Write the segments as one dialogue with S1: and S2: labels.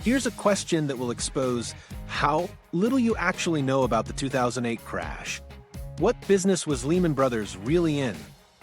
S1: Here's a question that will expose how little you actually know about the 2008 crash. What business was Lehman Brothers really in?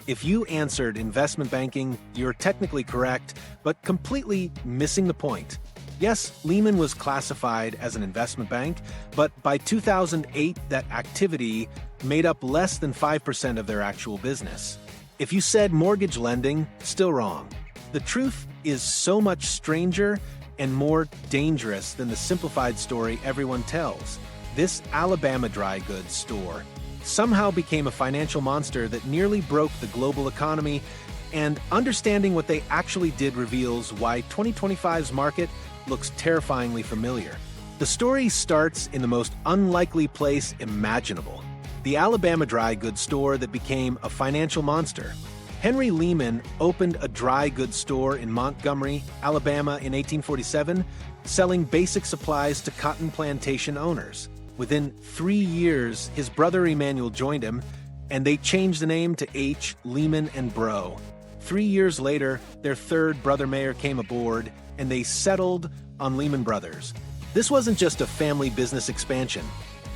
S1: If you answered investment banking, you're technically correct, but completely missing the point. Yes, Lehman was classified as an investment bank, but by 2008, that activity made up less than 5% of their actual business. If you said mortgage lending, still wrong. The truth is so much stranger and more dangerous than the simplified story everyone tells. This Alabama dry goods store somehow became a financial monster that nearly broke the global economy, and understanding what they actually did reveals why 2025's market looks terrifyingly familiar. The story starts in the most unlikely place imaginable: the Alabama dry goods store that became a financial monster. Henry Lehman opened a dry goods store in Montgomery, Alabama in 1847, selling basic supplies to cotton plantation owners. Within 3 years, his brother Emanuel joined him, and they changed the name to H. Lehman and Bro. 3 years later, their third brother mayor came aboard, and they settled on Lehman Brothers. This wasn't just a family business expansion.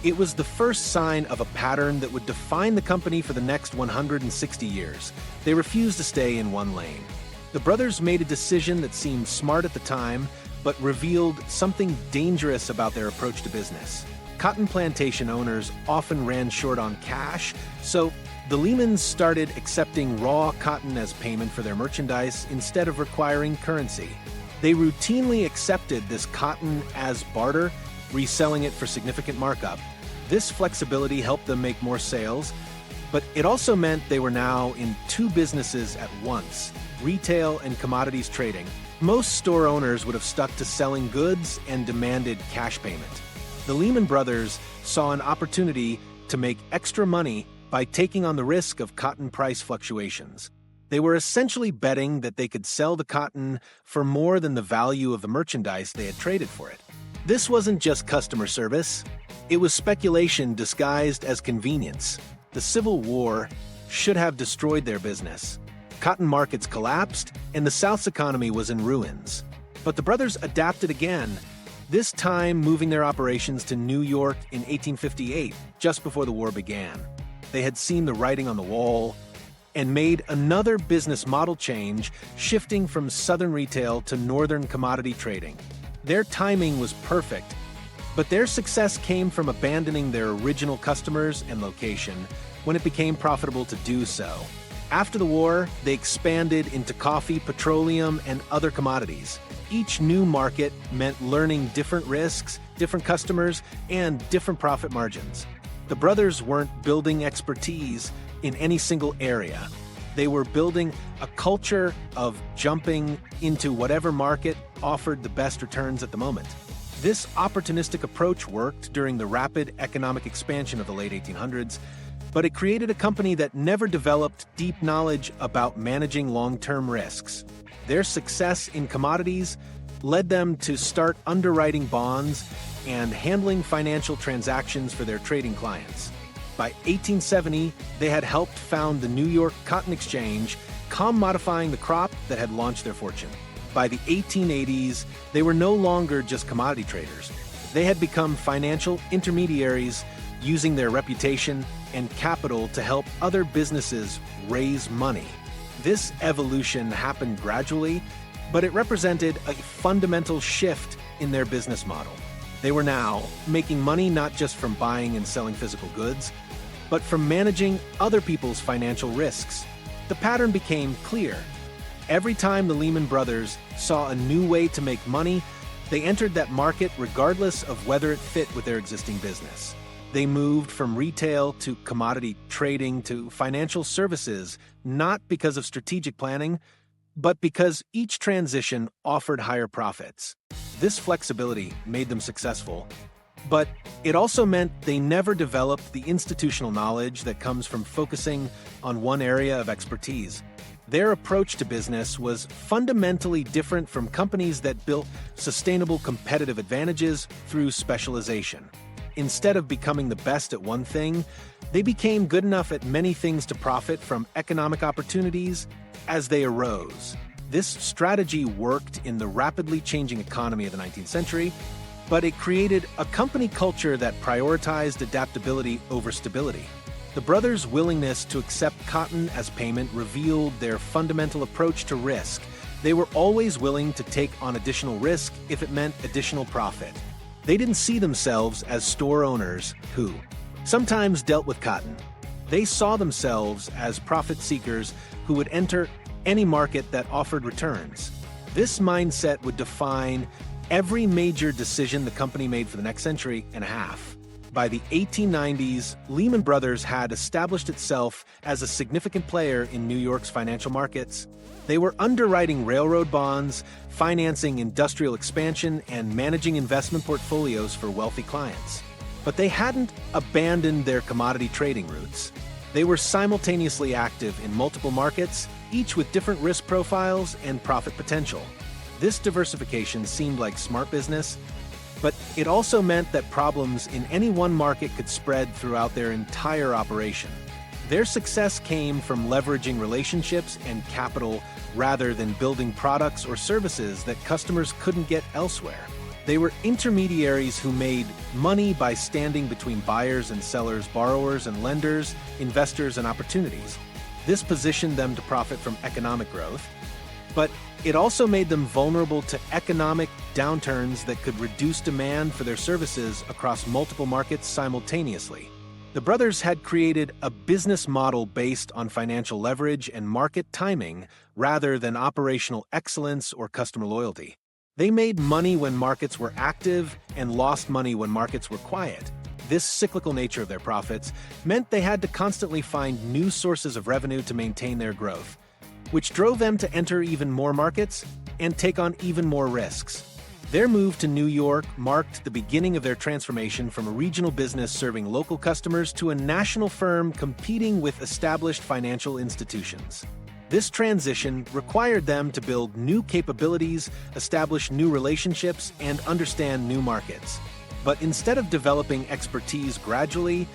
S1: It was the first sign of a pattern that would define the company for the next 160 years. They refused to stay in one lane. The brothers made a decision that seemed smart at the time, but revealed something dangerous about their approach to business. Cotton plantation owners often ran short on cash, so the Lehmans started accepting raw cotton as payment for their merchandise instead of requiring currency. They routinely accepted this cotton as barter, reselling it for significant markup. This flexibility helped them make more sales, but it also meant they were now in two businesses at once: retail and commodities trading. Most store owners would have stuck to selling goods and demanded cash payment. The Lehman Brothers saw an opportunity to make extra money by taking on the risk of cotton price fluctuations. They were essentially betting that they could sell the cotton for more than the value of the merchandise they had traded for it. This wasn't just customer service. It was speculation disguised as convenience. The Civil War should have destroyed their business. Cotton markets collapsed, and the South's economy was in ruins. But the brothers adapted again, this time moving their operations to New York in 1858, just before the war began. They had seen the writing on the wall and made another business model change, shifting from southern retail to northern commodity trading. Their timing was perfect, but their success came from abandoning their original customers and location when it became profitable to do so. After the war, they expanded into coffee, petroleum, and other commodities. Each new market meant learning different risks, different customers, and different profit margins. The brothers weren't building expertise in any single area. They were building a culture of jumping into whatever market offered the best returns at the moment. This opportunistic approach worked during the rapid economic expansion of the late 1800s, but it created a company that never developed deep knowledge about managing long-term risks. Their success in commodities led them to start underwriting bonds and handling financial transactions for their trading clients. By 1870, they had helped found the New York Cotton Exchange, commodifying the crop that had launched their fortune. By the 1880s, they were no longer just commodity traders. They had become financial intermediaries, using their reputation and capital to help other businesses raise money. This evolution happened gradually, but it represented a fundamental shift in their business model. They were now making money not just from buying and selling physical goods, but from managing other people's financial risks. The pattern became clear. Every time the Lehman Brothers saw a new way to make money, they entered that market regardless of whether it fit with their existing business. They moved from retail to commodity trading to financial services, not because of strategic planning, but because each transition offered higher profits. This flexibility made them successful, but it also meant they never developed the institutional knowledge that comes from focusing on one area of expertise. Their approach to business was fundamentally different from companies that built sustainable competitive advantages through specialization. Instead of becoming the best at one thing, they became good enough at many things to profit from economic opportunities as they arose. This strategy worked in the rapidly changing economy of the 19th century, but it created a company culture that prioritized adaptability over stability. The brothers' willingness to accept cotton as payment revealed their fundamental approach to risk. They were always willing to take on additional risk if it meant additional profit. They didn't see themselves as store owners who sometimes dealt with cotton. They saw themselves as profit seekers who would enter any market that offered returns. This mindset would define every major decision the company made for the next century and a half. By the 1890s, Lehman Brothers had established itself as a significant player in New York's financial markets. They were underwriting railroad bonds, financing industrial expansion, and managing investment portfolios for wealthy clients. But they hadn't abandoned their commodity trading roots. They were simultaneously active in multiple markets, each with different risk profiles and profit potential. This diversification seemed like smart business, but it also meant that problems in any one market could spread throughout their entire operation. Their success came from leveraging relationships and capital rather than building products or services that customers couldn't get elsewhere. They were intermediaries who made money by standing between buyers and sellers, borrowers and lenders, investors and opportunities. This positioned them to profit from economic growth, but it also made them vulnerable to economic downturns that could reduce demand for their services across multiple markets simultaneously. The brothers had created a business model based on financial leverage and market timing rather than operational excellence or customer loyalty. They made money when markets were active and lost money when markets were quiet. This cyclical nature of their profits meant they had to constantly find new sources of revenue to maintain their growth, which drove them to enter even more markets and take on even more risks. Their move to New York marked the beginning of their transformation from a regional business serving local customers to a national firm competing with established financial institutions. This transition required them to build new capabilities, establish new relationships, and understand new markets. But instead of developing expertise gradually,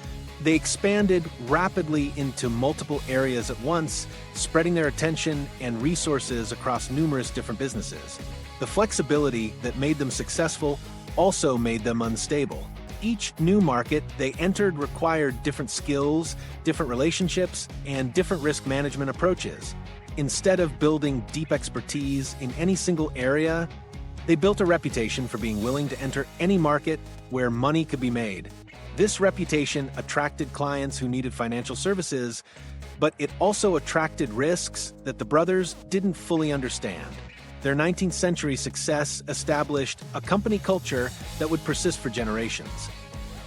S1: they expanded rapidly into multiple areas at once, spreading their attention and resources across numerous different businesses. The flexibility that made them successful also made them unstable. Each new market they entered required different skills, different relationships, and different risk management approaches. Instead of building deep expertise in any single area, they built a reputation for being willing to enter any market where money could be made. This reputation attracted clients who needed financial services, but it also attracted risks that the brothers didn't fully understand. Their 19th century success established a company culture that would persist for generations.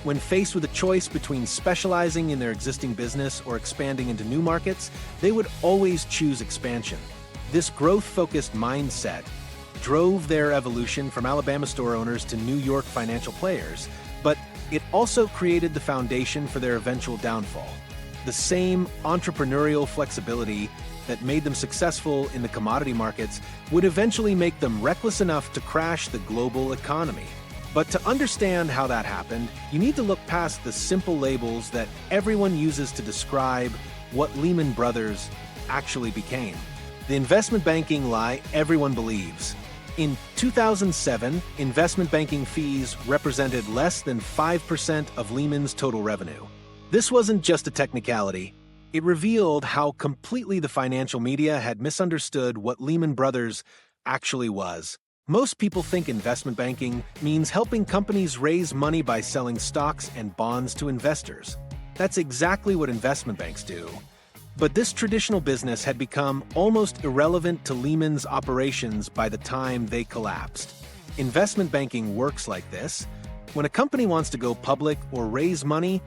S1: When faced with a choice between specializing in their existing business or expanding into new markets, they would always choose expansion. This growth-focused mindset drove their evolution from Alabama store owners to New York financial players, but it also created the foundation for their eventual downfall. The same entrepreneurial flexibility that made them successful in the commodity markets would eventually make them reckless enough to crash the global economy. But to understand how that happened, you need to look past the simple labels that everyone uses to describe what Lehman Brothers actually became. The investment banking lie everyone believes. In 2007, investment banking fees represented less than 5% of Lehman's total revenue. This wasn't just a technicality. It revealed how completely the financial media had misunderstood what Lehman Brothers actually was. Most people think investment banking means helping companies raise money by selling stocks and bonds to investors. That's exactly what investment banks do. But this traditional business had become almost irrelevant to Lehman's operations by the time they collapsed. Investment banking works like this. When a company wants to go public or raise money,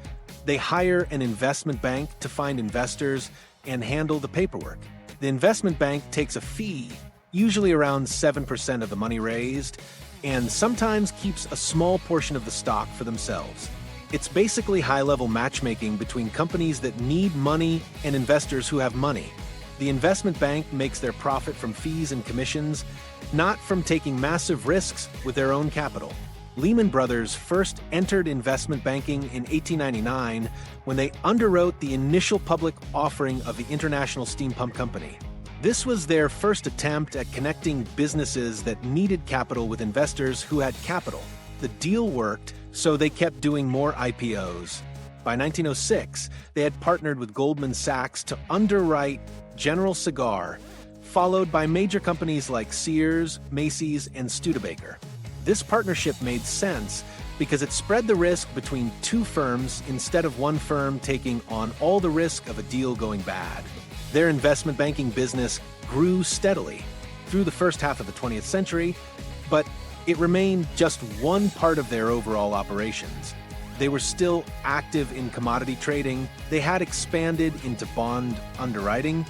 S1: they hire an investment bank to find investors and handle the paperwork. The investment bank takes a fee, usually around 7% of the money raised, and sometimes keeps a small portion of the stock for themselves. It's basically high-level matchmaking between companies that need money and investors who have money. The investment bank makes their profit from fees and commissions, not from taking massive risks with their own capital. Lehman Brothers first entered investment banking in 1899 when they underwrote the initial public offering of the International Steam Pump Company. This was their first attempt at connecting businesses that needed capital with investors who had capital. The deal worked, so they kept doing more IPOs. By 1906, they had partnered with Goldman Sachs to underwrite General Cigar, followed by major companies like Sears, Macy's, and Studebaker. This partnership made sense because it spread the risk between two firms instead of one firm taking on all the risk of a deal going bad. Their investment banking business grew steadily through the first half of the 20th century, but it remained just one part of their overall operations. They were still active in commodity trading, they had expanded into bond underwriting,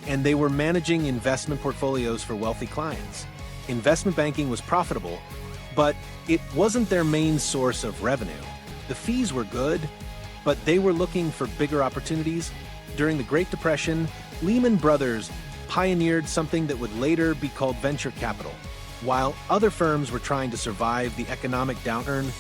S1: and they were managing investment portfolios for wealthy clients. Investment banking was profitable, but it wasn't their main source of revenue. The fees were good, but they were looking for bigger opportunities. During the Great Depression, Lehman Brothers pioneered something that would later be called venture capital. While other firms were trying to survive the economic downturn,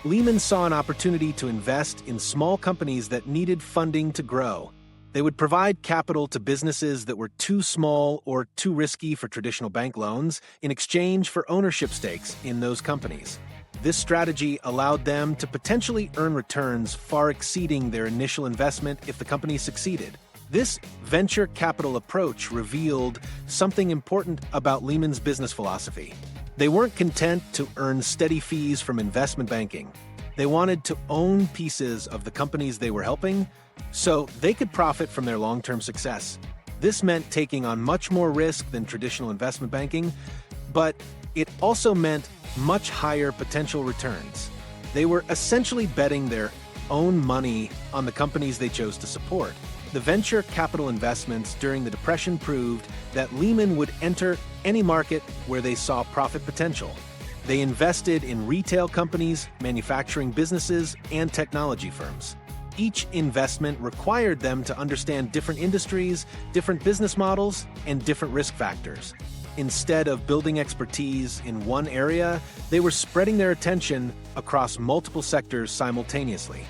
S1: Lehman saw an opportunity to invest in small companies that needed funding to grow. They would provide capital to businesses that were too small or too risky for traditional bank loans in exchange for ownership stakes in those companies. This strategy allowed them to potentially earn returns far exceeding their initial investment if the company succeeded. This venture capital approach revealed something important about Lehman's business philosophy. They weren't content to earn steady fees from investment banking. They wanted to own pieces of the companies they were helping, so they could profit from their long-term success. This meant taking on much more risk than traditional investment banking, but it also meant much higher potential returns. They were essentially betting their own money on the companies they chose to support. The venture capital investments during the Depression proved that Lehman would enter any market where they saw profit potential. They invested in retail companies, manufacturing businesses, and technology firms. Each investment required them to understand different industries, different business models, and different risk factors. Instead of building expertise in one area, they were spreading their attention across multiple sectors simultaneously.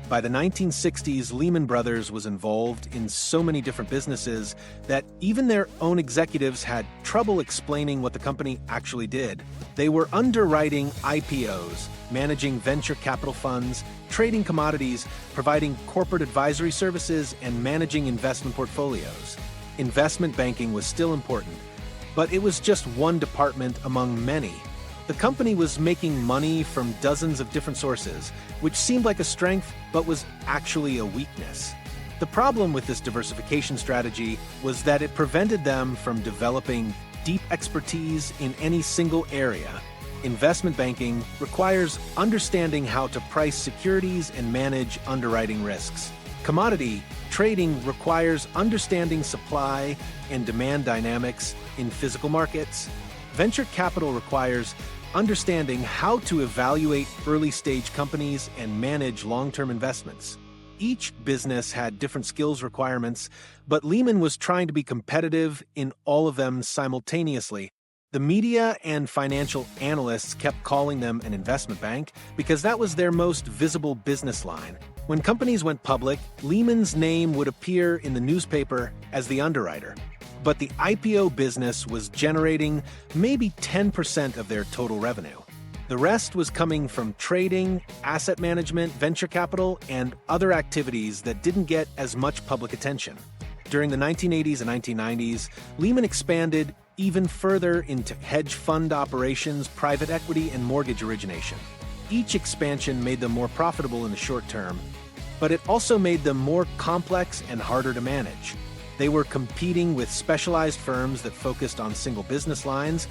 S1: By the 1960s, Lehman Brothers was involved in so many different businesses that even their own executives had trouble explaining what the company actually did. They were underwriting IPOs, managing venture capital funds, trading commodities, providing corporate advisory services, and managing investment portfolios. Investment banking was still important, but it was just one department among many. The company was making money from dozens of different sources, which seemed like a strength, but was actually a weakness. The problem with this diversification strategy was that it prevented them from developing deep expertise in any single area. Investment banking requires understanding how to price securities and manage underwriting risks. Commodity trading requires understanding supply and demand dynamics in physical markets. Venture capital requires understanding how to evaluate early-stage companies and manage long-term investments. Each business had different skills requirements, but Lehman was trying to be competitive in all of them simultaneously. The media and financial analysts kept calling them an investment bank because that was their most visible business line. When companies went public, Lehman's name would appear in the newspaper as the underwriter. But the IPO business was generating maybe 10% of their total revenue. The rest was coming from trading, asset management, venture capital, and other activities that didn't get as much public attention. During the 1980s and 1990s, Lehman expanded even further into hedge fund operations, private equity, and mortgage origination. Each expansion made them more profitable in the short term, but it also made them more complex and harder to manage. They were competing with specialized firms that focused on single business lines,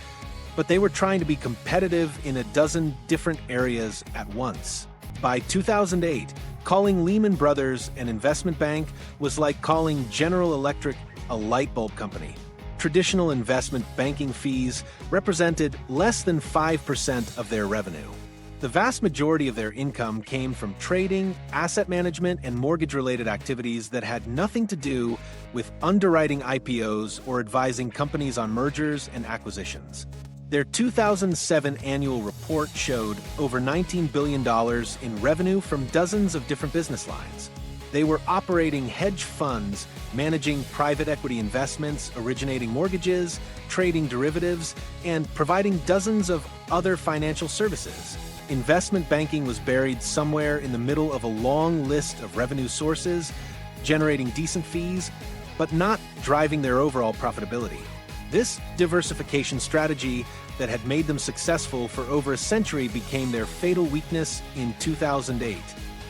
S1: but they were trying to be competitive in a dozen different areas at once. By 2008, calling Lehman Brothers an investment bank was like calling General Electric a light bulb company. Traditional investment banking fees represented less than 5% of their revenue. The vast majority of their income came from trading, asset management, and mortgage-related activities that had nothing to do with underwriting IPOs or advising companies on mergers and acquisitions. Their 2007 annual report showed over $19 billion in revenue from dozens of different business lines. They were operating hedge funds, managing private equity investments, originating mortgages, trading derivatives, and providing dozens of other financial services. Investment banking was buried somewhere in the middle of a long list of revenue sources, generating decent fees, but not driving their overall profitability. This diversification strategy that had made them successful for over a century became their fatal weakness in 2008.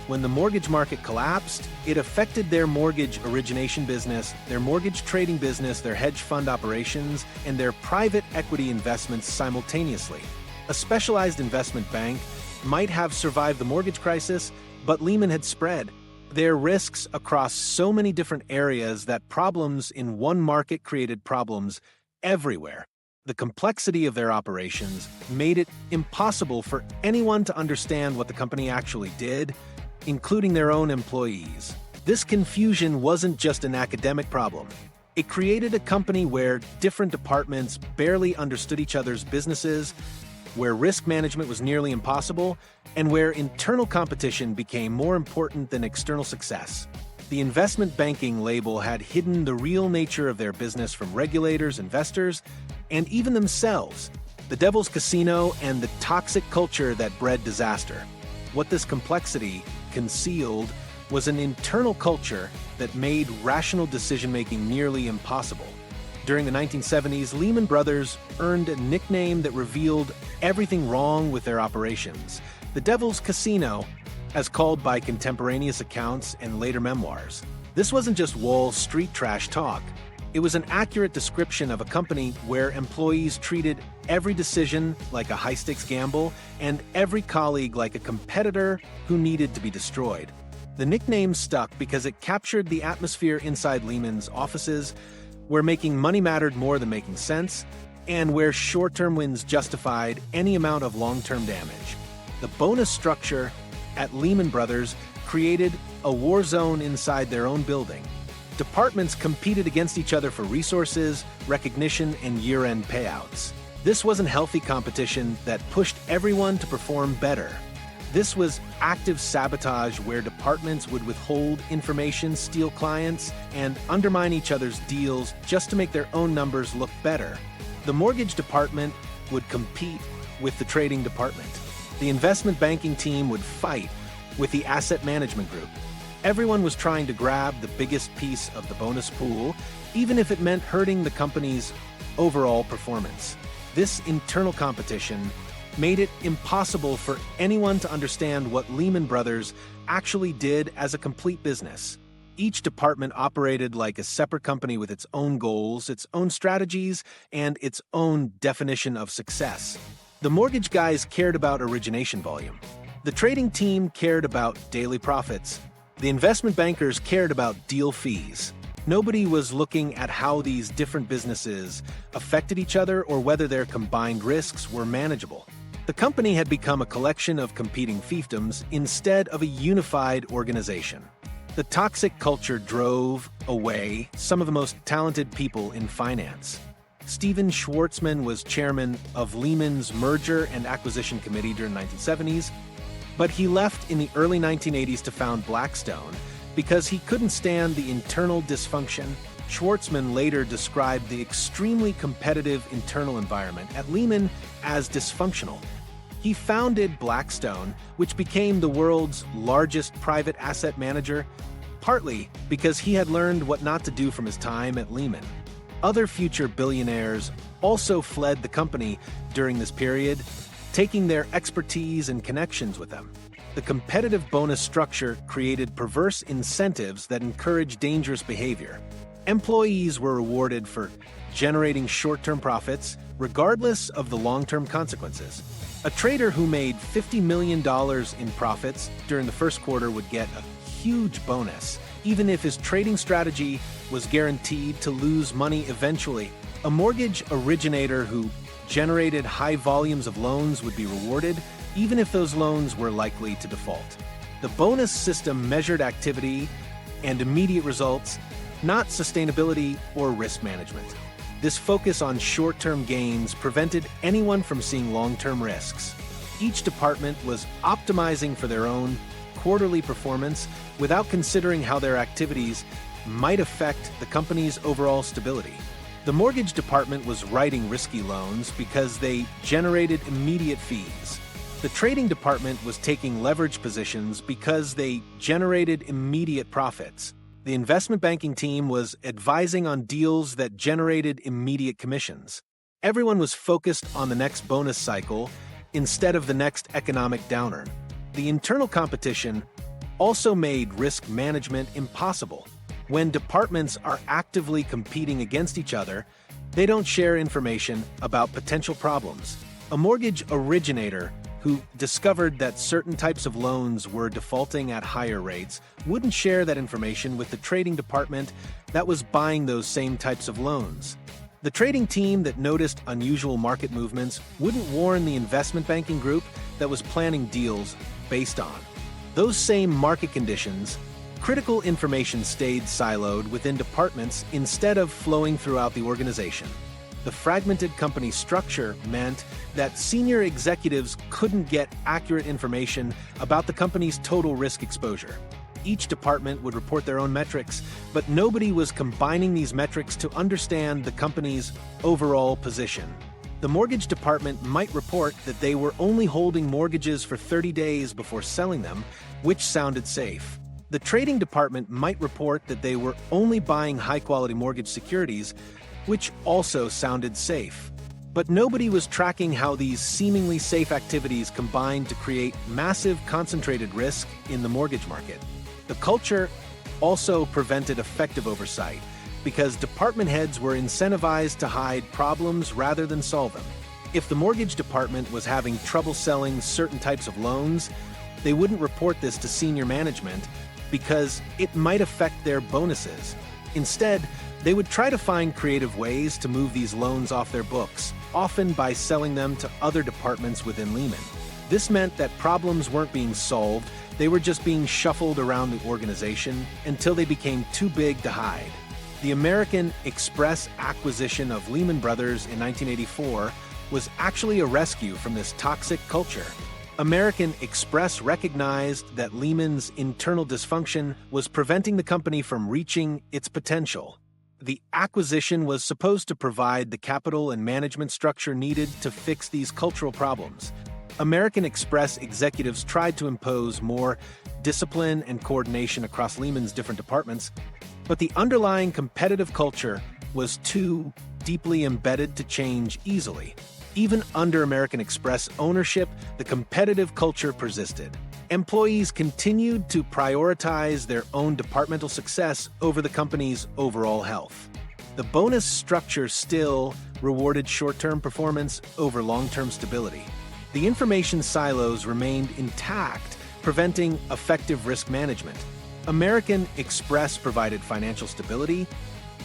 S1: When the mortgage market collapsed, it affected their mortgage origination business, their mortgage trading business, their hedge fund operations, and their private equity investments simultaneously. A specialized investment bank might have survived the mortgage crisis, but Lehman had spread their risks across so many different areas that problems in one market created problems everywhere. The complexity of their operations made it impossible for anyone to understand what the company actually did, including their own employees. This confusion wasn't just an academic problem. It created a company where different departments barely understood each other's businesses, where risk management was nearly impossible, and where internal competition became more important than external success. The investment banking label had hidden the real nature of their business from regulators, investors, and even themselves, the devil's casino and the toxic culture that bred disaster. What this complexity concealed was an internal culture that made rational decision-making nearly impossible. During the 1970s, Lehman Brothers earned a nickname that revealed everything wrong with their operations. The Devil's Casino, as called by contemporaneous accounts and later memoirs. This wasn't just Wall Street trash talk. It was an accurate description of a company where employees treated every decision like a high-stakes gamble and every colleague like a competitor who needed to be destroyed. The nickname stuck because it captured the atmosphere inside Lehman's offices, where making money mattered more than making sense, and where short-term wins justified any amount of long-term damage. The bonus structure at Lehman Brothers created a war zone inside their own building. Departments competed against each other for resources, recognition, and year-end payouts. This wasn't healthy competition that pushed everyone to perform better. This was active sabotage where departments would withhold information, steal clients, and undermine each other's deals just to make their own numbers look better. The mortgage department would compete with the trading department. The investment banking team would fight with the asset management group. Everyone was trying to grab the biggest piece of the bonus pool, even if it meant hurting the company's overall performance. This internal competition made it impossible for anyone to understand what Lehman Brothers actually did as a complete business. Each department operated like a separate company with its own goals, its own strategies, and its own definition of success. The mortgage guys cared about origination volume. The trading team cared about daily profits. The investment bankers cared about deal fees. Nobody was looking at how these different businesses affected each other or whether their combined risks were manageable. The company had become a collection of competing fiefdoms instead of a unified organization. The toxic culture drove away some of the most talented people in finance. Stephen Schwarzman was chairman of Lehman's Merger and Acquisition Committee during the 1970s, but he left in the early 1980s to found Blackstone because he couldn't stand the internal dysfunction. Schwarzman later described the extremely competitive internal environment at Lehman as dysfunctional. He founded Blackstone, which became the world's largest private asset manager, partly because he had learned what not to do from his time at Lehman. Other future billionaires also fled the company during this period, taking their expertise and connections with them. The competitive bonus structure created perverse incentives that encouraged dangerous behavior. Employees were rewarded for generating short-term profits, regardless of the long-term consequences. A trader who made $50 million in profits during the first quarter would get a huge bonus, even if his trading strategy was guaranteed to lose money eventually. A mortgage originator who generated high volumes of loans would be rewarded, even if those loans were likely to default. The bonus system measured activity and immediate results, not sustainability or risk management. This focus on short-term gains prevented anyone from seeing long-term risks. Each department was optimizing for their own quarterly performance without considering how their activities might affect the company's overall stability. The mortgage department was writing risky loans because they generated immediate fees. The trading department was taking leverage positions because they generated immediate profits. The investment banking team was advising on deals that generated immediate commissions. Everyone was focused on the next bonus cycle instead of the next economic downturn. The internal competition also made risk management impossible. When departments are actively competing against each other, they don't share information about potential problems. A mortgage originator who discovered that certain types of loans were defaulting at higher rates wouldn't share that information with the trading department that was buying those same types of loans. The trading team that noticed unusual market movements wouldn't warn the investment banking group that was planning deals based on those same market conditions. Critical information stayed siloed within departments instead of flowing throughout the organization. The fragmented company structure meant that senior executives couldn't get accurate information about the company's total risk exposure. Each department would report their own metrics, but nobody was combining these metrics to understand the company's overall position. The mortgage department might report that they were only holding mortgages for 30 days before selling them, which sounded safe. The trading department might report that they were only buying high-quality mortgage securities, which also sounded safe. But nobody was tracking how these seemingly safe activities combined to create massive concentrated risk in the mortgage market. The culture also prevented effective oversight because department heads were incentivized to hide problems rather than solve them. If the mortgage department was having trouble selling certain types of loans, they wouldn't report this to senior management because it might affect their bonuses. Instead, they would try to find creative ways to move these loans off their books, often by selling them to other departments within Lehman. This meant that problems weren't being solved, they were just being shuffled around the organization until they became too big to hide. The American Express acquisition of Lehman Brothers in 1984 was actually a rescue from this toxic culture. American Express recognized that Lehman's internal dysfunction was preventing the company from reaching its potential. The acquisition was supposed to provide the capital and management structure needed to fix these cultural problems. American Express executives tried to impose more discipline and coordination across Lehman's different departments, but the underlying competitive culture was too deeply embedded to change easily. Even under American Express ownership, the competitive culture persisted. Employees continued to prioritize their own departmental success over the company's overall health. The bonus structure still rewarded short-term performance over long-term stability. The information silos remained intact, preventing effective risk management. American Express provided financial stability,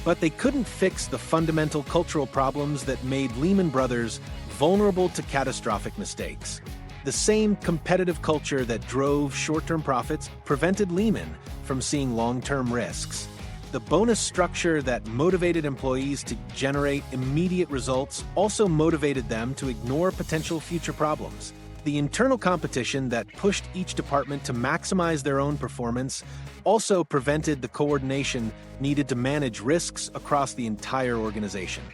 S1: but they couldn't fix the fundamental cultural problems that made Lehman Brothers vulnerable to catastrophic mistakes. The same competitive culture that drove short-term profits prevented Lehman from seeing long-term risks. The bonus structure that motivated employees to generate immediate results also motivated them to ignore potential future problems. The internal competition that pushed each department to maximize their own performance also prevented the coordination needed to manage risks across the entire organization.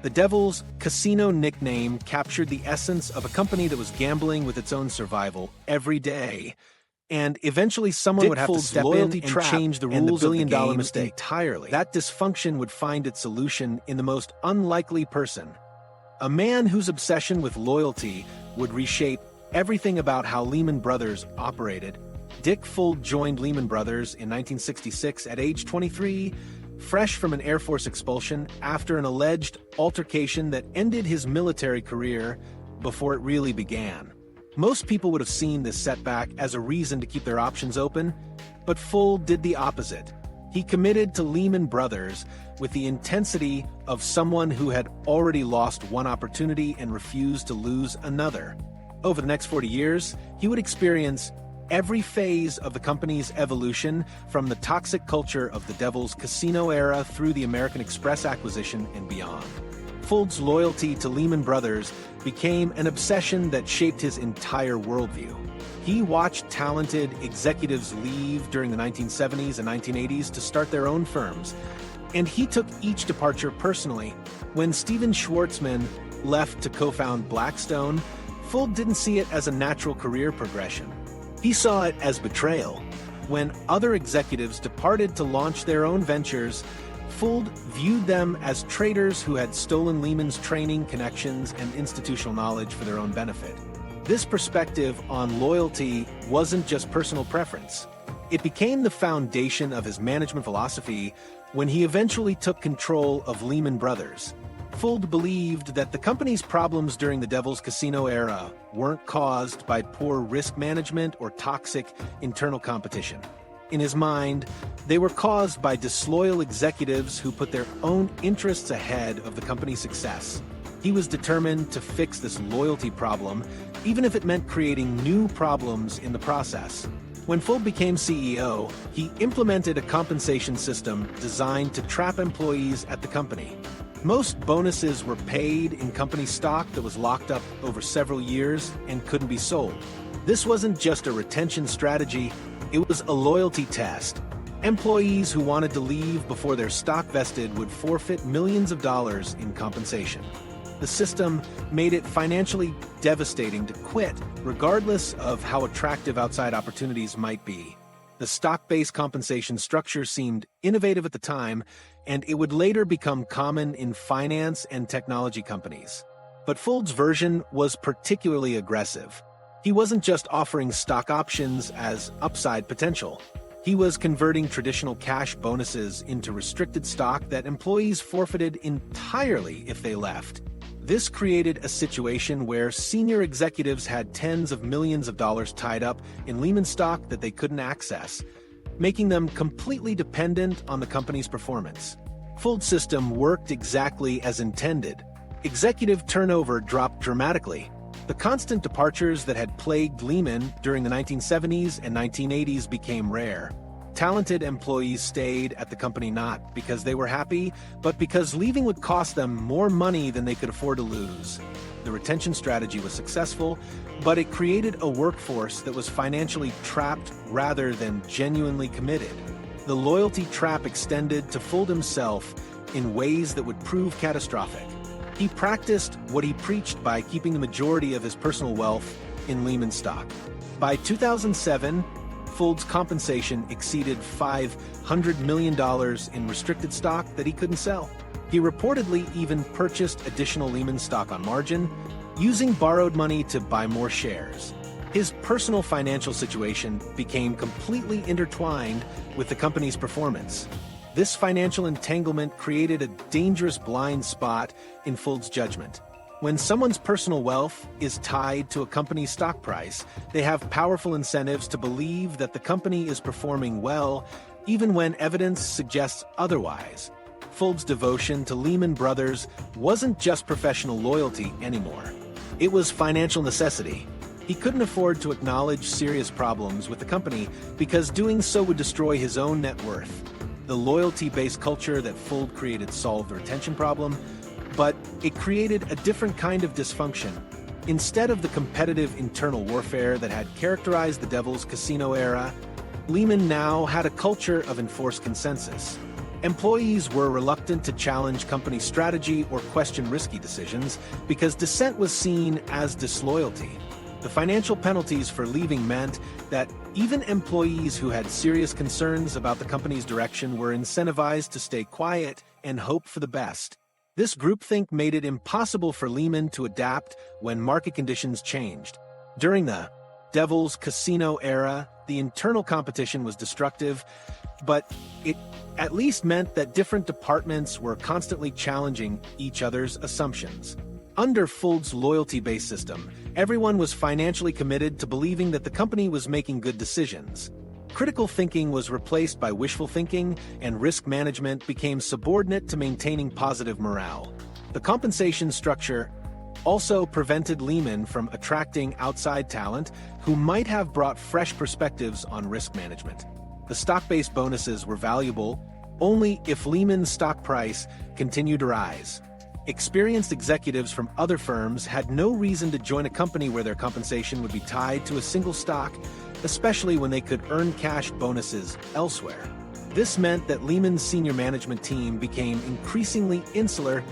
S1: The Devil's Casino nickname captured the essence of a company that was gambling with its own survival every day. And eventually someone would have to step in and change the rules of the game entirely. That dysfunction would find its solution in the most unlikely person. A man whose obsession with loyalty would reshape everything about how Lehman Brothers operated. Dick Fuld joined Lehman Brothers in 1966 at age 23, fresh from an Air Force expulsion after an alleged altercation that ended his military career before it really began. Most people would have seen this setback as a reason to keep their options open, but Fuld did the opposite. He committed to Lehman Brothers with the intensity of someone who had already lost one opportunity and refused to lose another. Over the next 40 years, he would experience every phase of the company's evolution, from the toxic culture of the Devil's Casino era through the American Express acquisition and beyond. Fuld's loyalty to Lehman Brothers became an obsession that shaped his entire worldview. He watched talented executives leave during the 1970s and 1980s to start their own firms, and he took each departure personally. When Steven Schwartzman left to co-found Blackstone, Fuld didn't see it as a natural career progression. He saw it as betrayal. When other executives departed to launch their own ventures, Fuld viewed them as traitors who had stolen Lehman's training, connections, and institutional knowledge for their own benefit. This perspective on loyalty wasn't just personal preference. It became the foundation of his management philosophy when he eventually took control of Lehman Brothers. Fuld believed that the company's problems during the Devil's Casino era weren't caused by poor risk management or toxic internal competition. In his mind, they were caused by disloyal executives who put their own interests ahead of the company's success. He was determined to fix this loyalty problem, even if it meant creating new problems in the process. When Fuld became CEO, he implemented a compensation system designed to trap employees at the company. Most bonuses were paid in company stock that was locked up over several years and couldn't be sold. This wasn't just a retention strategy, it was a loyalty test. Employees who wanted to leave before their stock vested would forfeit millions of dollars in compensation. The system made it financially devastating to quit, regardless of how attractive outside opportunities might be. The stock-based compensation structure seemed innovative at the time, and it would later become common in finance and technology companies. But Fuld's version was particularly aggressive. He wasn't just offering stock options as upside potential. He was converting traditional cash bonuses into restricted stock that employees forfeited entirely if they left. This created a situation where senior executives had tens of millions of dollars tied up in Lehman stock that they couldn't access, making them completely dependent on the company's performance. Fuld's system worked exactly as intended. Executive turnover dropped dramatically. The constant departures that had plagued Lehman during the 1970s and 1980s became rare. Talented employees stayed at the company not because they were happy, but because leaving would cost them more money than they could afford to lose. The retention strategy was successful, but it created a workforce that was financially trapped rather than genuinely committed. The loyalty trap extended to Fuld himself in ways that would prove catastrophic. He practiced what he preached by keeping the majority of his personal wealth in Lehman stock. By 2007, Fuld's compensation exceeded $500 million in restricted stock that he couldn't sell. He reportedly even purchased additional Lehman stock on margin, using borrowed money to buy more shares. His personal financial situation became completely intertwined with the company's performance. This financial entanglement created a dangerous blind spot in Fuld's judgment. When someone's personal wealth is tied to a company's stock price, they have powerful incentives to believe that the company is performing well, even when evidence suggests otherwise. Fuld's devotion to Lehman Brothers wasn't just professional loyalty anymore. It was financial necessity. He couldn't afford to acknowledge serious problems with the company because doing so would destroy his own net worth. The loyalty-based culture that Fuld created solved the retention problem, but it created a different kind of dysfunction. Instead of the competitive internal warfare that had characterized the Devil's Casino era, Lehman now had a culture of enforced consensus. Employees were reluctant to challenge company strategy or question risky decisions because dissent was seen as disloyalty. The financial penalties for leaving meant that even employees who had serious concerns about the company's direction were incentivized to stay quiet and hope for the best. This groupthink made it impossible for Lehman to adapt when market conditions changed. During the Devil's Casino era, the internal competition was destructive, but it at least meant that different departments were constantly challenging each other's assumptions. Under Fuld's loyalty-based system, everyone was financially committed to believing that the company was making good decisions. Critical thinking was replaced by wishful thinking, and risk management became subordinate to maintaining positive morale. The compensation structure also prevented Lehman from attracting outside talent who might have brought fresh perspectives on risk management. The stock-based bonuses were valuable only if Lehman's stock price continued to rise. Experienced executives from other firms had no reason to join a company where their compensation would be tied to a single stock, especially when they could earn cash bonuses elsewhere. This meant that Lehman's senior management team became increasingly insular,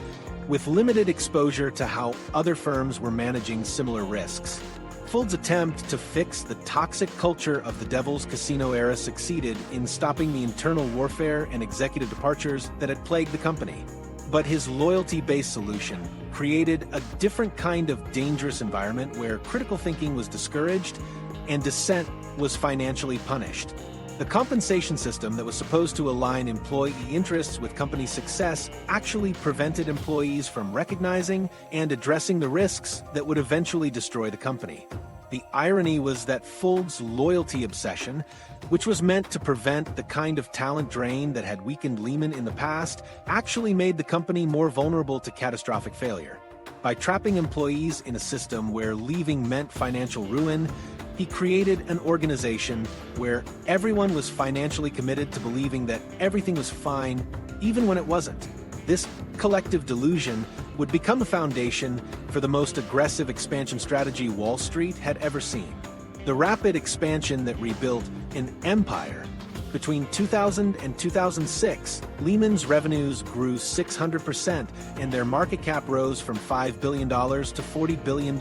S1: with limited exposure to how other firms were managing similar risks. Fold's attempt to fix the toxic culture of the Devil's Casino era succeeded in stopping the internal warfare and executive departures that had plagued the company. But his loyalty-based solution created a different kind of dangerous environment where critical thinking was discouraged and dissent was financially punished. The compensation system that was supposed to align employee interests with company success actually prevented employees from recognizing and addressing the risks that would eventually destroy the company. The irony was that Fold's loyalty obsession, which was meant to prevent the kind of talent drain that had weakened Lehman in the past, actually made the company more vulnerable to catastrophic failure. By trapping employees in a system where leaving meant financial ruin, he created an organization where everyone was financially committed to believing that everything was fine, even when it wasn't. This collective delusion would become a foundation for the most aggressive expansion strategy Wall Street had ever seen. The rapid expansion that rebuilt an empire. Between 2000 and 2006, Lehman's revenues grew 600%, and their market cap rose from $5 billion to $40 billion.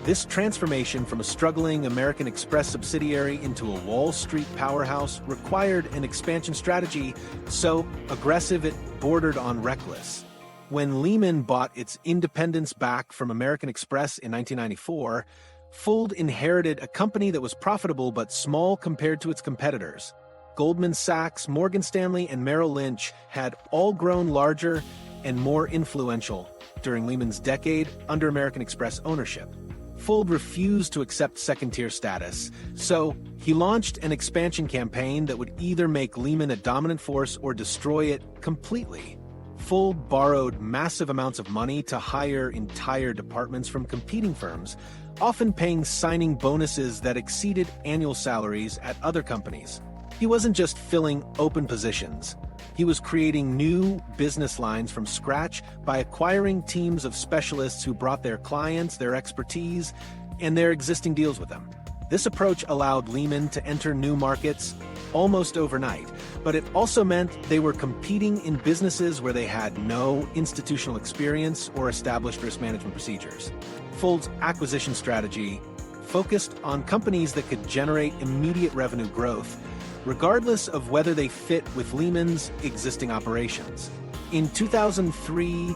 S1: This transformation from a struggling American Express subsidiary into a Wall Street powerhouse required an expansion strategy so aggressive it bordered on reckless. When Lehman bought its independence back from American Express in 1994, Fold inherited a company that was profitable but small compared to its competitors. Goldman Sachs, Morgan Stanley, and Merrill Lynch had all grown larger and more influential during Lehman's decade under American Express ownership. Fold refused to accept second-tier status, so he launched an expansion campaign that would either make Lehman a dominant force or destroy it completely. Fold borrowed massive amounts of money to hire entire departments from competing firms, often paying signing bonuses that exceeded annual salaries at other companies. He wasn't just filling open positions. He was creating new business lines from scratch by acquiring teams of specialists who brought their clients, their expertise, and their existing deals with them. This approach allowed Lehman to enter new markets almost overnight, but it also meant they were competing in businesses where they had no institutional experience or established risk management procedures. Fold's acquisition strategy focused on companies that could generate immediate revenue growth, regardless of whether they fit with Lehman's existing operations. In 2003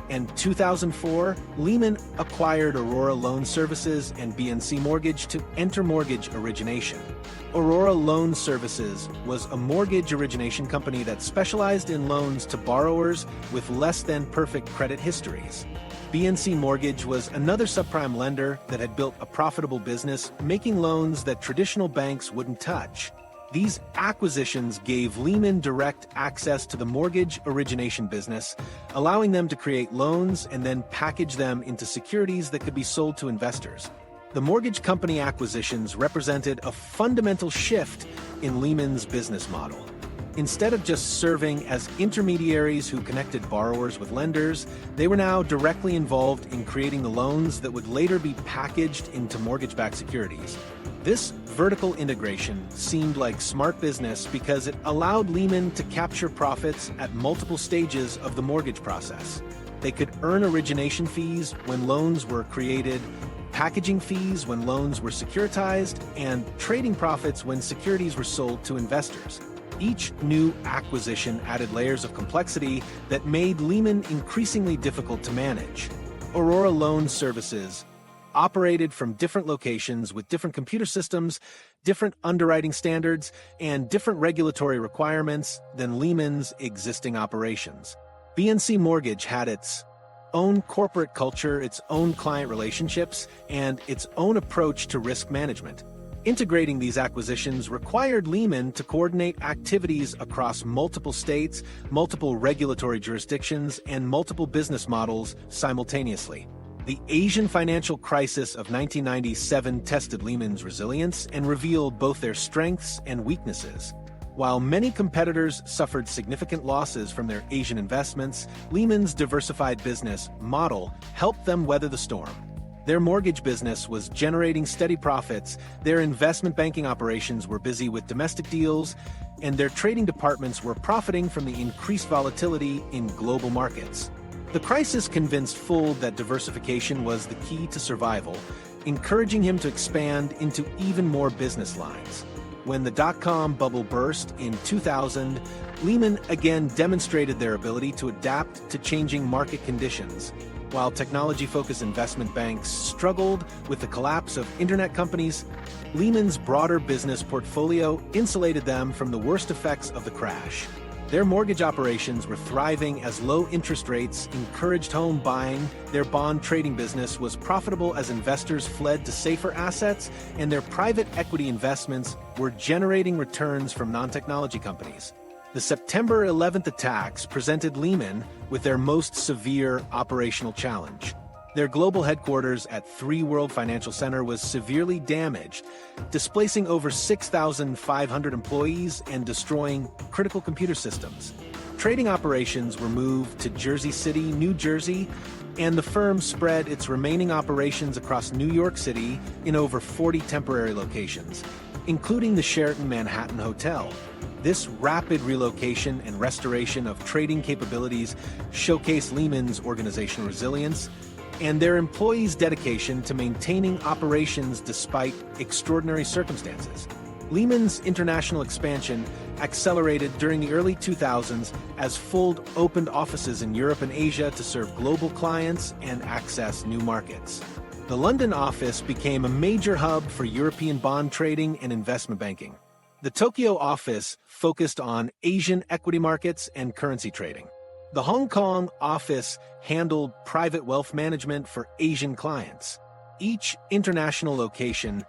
S1: and 2004, Lehman acquired Aurora Loan Services and BNC Mortgage to enter mortgage origination. Aurora Loan Services was a mortgage origination company that specialized in loans to borrowers with less than perfect credit histories. BNC Mortgage was another subprime lender that had built a profitable business, making loans that traditional banks wouldn't touch. These acquisitions gave Lehman direct access to the mortgage origination business, allowing them to create loans and then package them into securities that could be sold to investors. The mortgage company acquisitions represented a fundamental shift in Lehman's business model. Instead of just serving as intermediaries who connected borrowers with lenders, they were now directly involved in creating the loans that would later be packaged into mortgage-backed securities. This vertical integration seemed like smart business because it allowed Lehman to capture profits at multiple stages of the mortgage process. They could earn origination fees when loans were created, packaging fees when loans were securitized, and trading profits when securities were sold to investors. Each new acquisition added layers of complexity that made Lehman increasingly difficult to manage. Aurora Loan Services operated from different locations with different computer systems, different underwriting standards, and different regulatory requirements than Lehman's existing operations. BNC Mortgage had its own corporate culture, its own client relationships, and its own approach to risk management. Integrating these acquisitions required Lehman to coordinate activities across multiple states, multiple regulatory jurisdictions, and multiple business models simultaneously. The Asian financial crisis of 1997 tested Lehman's resilience and revealed both their strengths and weaknesses. While many competitors suffered significant losses from their Asian investments, Lehman's diversified business model helped them weather the storm. Their mortgage business was generating steady profits, their investment banking operations were busy with domestic deals, and their trading departments were profiting from the increased volatility in global markets. The crisis convinced Fuld that diversification was the key to survival, encouraging him to expand into even more business lines. When the dot-com bubble burst in 2000, Lehman again demonstrated their ability to adapt to changing market conditions. While technology-focused investment banks struggled with the collapse of internet companies, Lehman's broader business portfolio insulated them from the worst effects of the crash. Their mortgage operations were thriving as low interest rates encouraged home buying, their bond trading business was profitable as investors fled to safer assets, and their private equity investments were generating returns from non-technology companies. The September 11th attacks presented Lehman with their most severe operational challenge. Their global headquarters at 3 World Financial Center was severely damaged, displacing over 6,500 employees and destroying critical computer systems. Trading operations were moved to Jersey City, New Jersey, and the firm spread its remaining operations across New York City in over 40 temporary locations, including the Sheraton Manhattan Hotel. This rapid relocation and restoration of trading capabilities showcased Lehman's organizational resilience and their employees' dedication to maintaining operations despite extraordinary circumstances. Lehman's international expansion accelerated during the early 2000s as Fuld opened offices in Europe and Asia to serve global clients and access new markets. The London office became a major hub for European bond trading and investment banking. The Tokyo office focused on Asian equity markets and currency trading. The Hong Kong office handled private wealth management for Asian clients. Each international location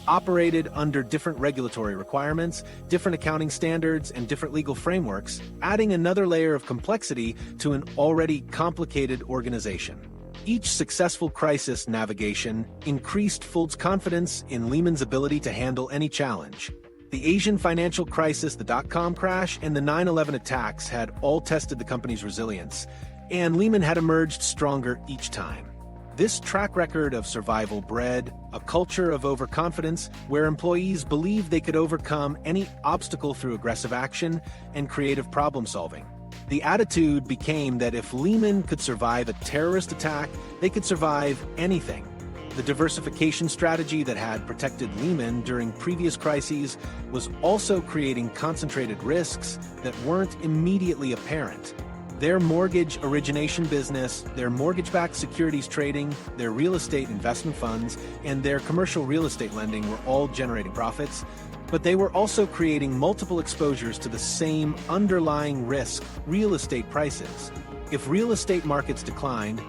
S1: operated under different regulatory requirements, different accounting standards, and different legal frameworks, adding another layer of complexity to an already complicated organization. Each successful crisis navigation increased Fuld's confidence in Lehman's ability to handle any challenge. The Asian financial crisis, the dot-com crash, and the 9/11 attacks had all tested the company's resilience, and Lehman had emerged stronger each time. This track record of survival bred a culture of overconfidence where employees believed they could overcome any obstacle through aggressive action and creative problem-solving. The attitude became that if Lehman could survive a terrorist attack, they could survive anything. The diversification strategy that had protected Lehman during previous crises was also creating concentrated risks that weren't immediately apparent. Their mortgage origination business, their mortgage-backed securities trading, their real estate investment funds, and their commercial real estate lending were all generating profits, but they were also creating multiple exposures to the same underlying risk, real estate prices. If real estate markets declined,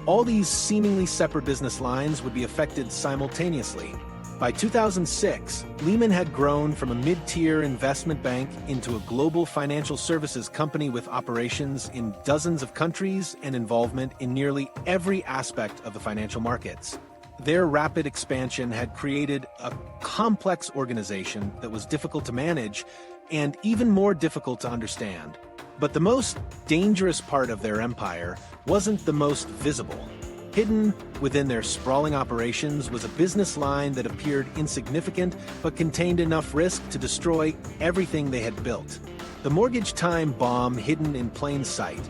S1: all these seemingly separate business lines would be affected simultaneously. By 2006, Lehman had grown from a mid-tier investment bank into a global financial services company with operations in dozens of countries and involvement in nearly every aspect of the financial markets. Their rapid expansion had created a complex organization that was difficult to manage and even more difficult to understand. But the most dangerous part of their empire wasn't the most visible. Hidden within their sprawling operations was a business line that appeared insignificant but contained enough risk to destroy everything they had built. The mortgage time bomb hidden in plain sight.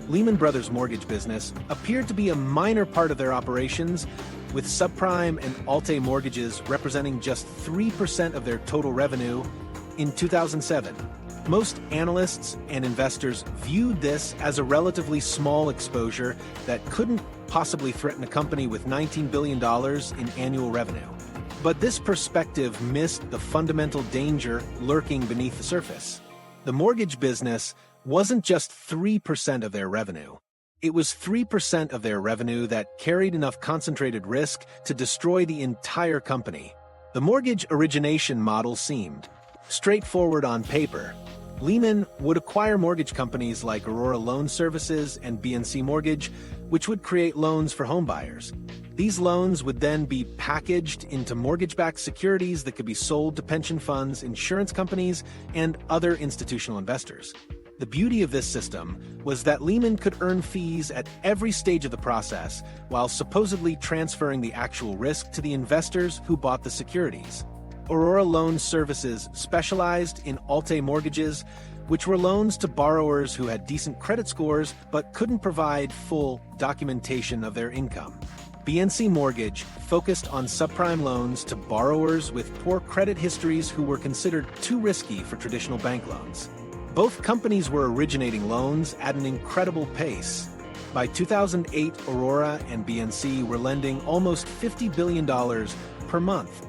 S1: Lehman Brothers' mortgage business appeared to be a minor part of their operations, with subprime and Alt-A mortgages representing just 3% of their total revenue in 2007. Most analysts and investors viewed this as a relatively small exposure that couldn't possibly threaten a company with $19 billion in annual revenue. But this perspective missed the fundamental danger lurking beneath the surface. The mortgage business wasn't just 3% of their revenue. It was 3% of their revenue that carried enough concentrated risk to destroy the entire company. The mortgage origination model seemed straightforward on paper. Lehman would acquire mortgage companies like Aurora Loan Services and BNC Mortgage, which would create loans for homebuyers. These loans would then be packaged into mortgage-backed securities that could be sold to pension funds, insurance companies, and other institutional investors. The beauty of this system was that Lehman could earn fees at every stage of the process, while supposedly transferring the actual risk to the investors who bought the securities. Aurora Loan Services specialized in Alt-A mortgages, which were loans to borrowers who had decent credit scores but couldn't provide full documentation of their income. BNC Mortgage focused on subprime loans to borrowers with poor credit histories who were considered too risky for traditional bank loans. Both companies were originating loans at an incredible pace. By 2008, Aurora and BNC were lending almost $50 billion per month,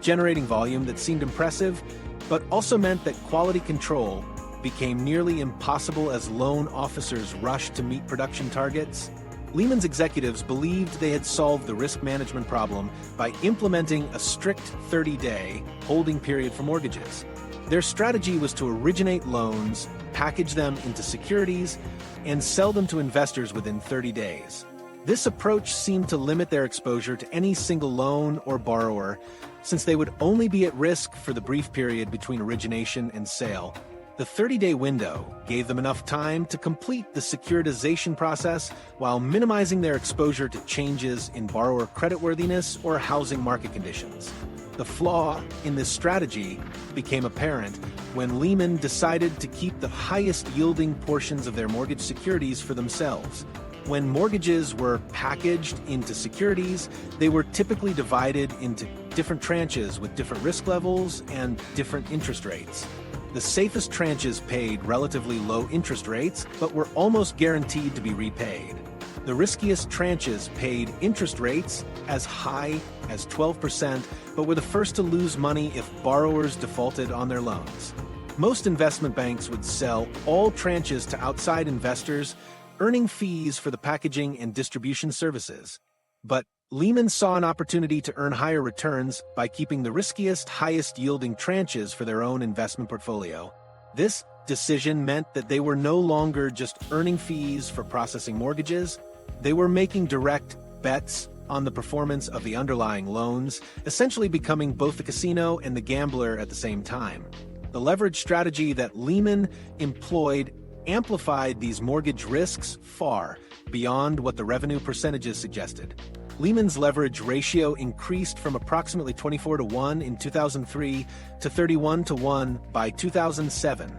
S1: generating volume that seemed impressive, but also meant that quality control became nearly impossible as loan officers rushed to meet production targets. Lehman's executives believed they had solved the risk management problem by implementing a strict 30-day holding period for mortgages. Their strategy was to originate loans, package them into securities, and sell them to investors within 30 days. This approach seemed to limit their exposure to any single loan or borrower, since they would only be at risk for the brief period between origination and sale. The 30-day window gave them enough time to complete the securitization process while minimizing their exposure to changes in borrower creditworthiness or housing market conditions. The flaw in this strategy became apparent when Lehman decided to keep the highest-yielding portions of their mortgage securities for themselves. When mortgages were packaged into securities, they were typically divided into different tranches with different risk levels and different interest rates. The safest tranches paid relatively low interest rates, but were almost guaranteed to be repaid. The riskiest tranches paid interest rates as high as 12%, but were the first to lose money if borrowers defaulted on their loans. Most investment banks would sell all tranches to outside investors, earning fees for the packaging and distribution services. But Lehman saw an opportunity to earn higher returns by keeping the riskiest, highest-yielding tranches for their own investment portfolio. This decision meant that they were no longer just earning fees for processing mortgages. They were making direct bets on the performance of the underlying loans, essentially becoming both the casino and the gambler at the same time. The leverage strategy that Lehman employed amplified these mortgage risks far beyond what the revenue percentages suggested. Lehman's leverage ratio increased from approximately 24-1 in 2003 to 31-1 by 2007.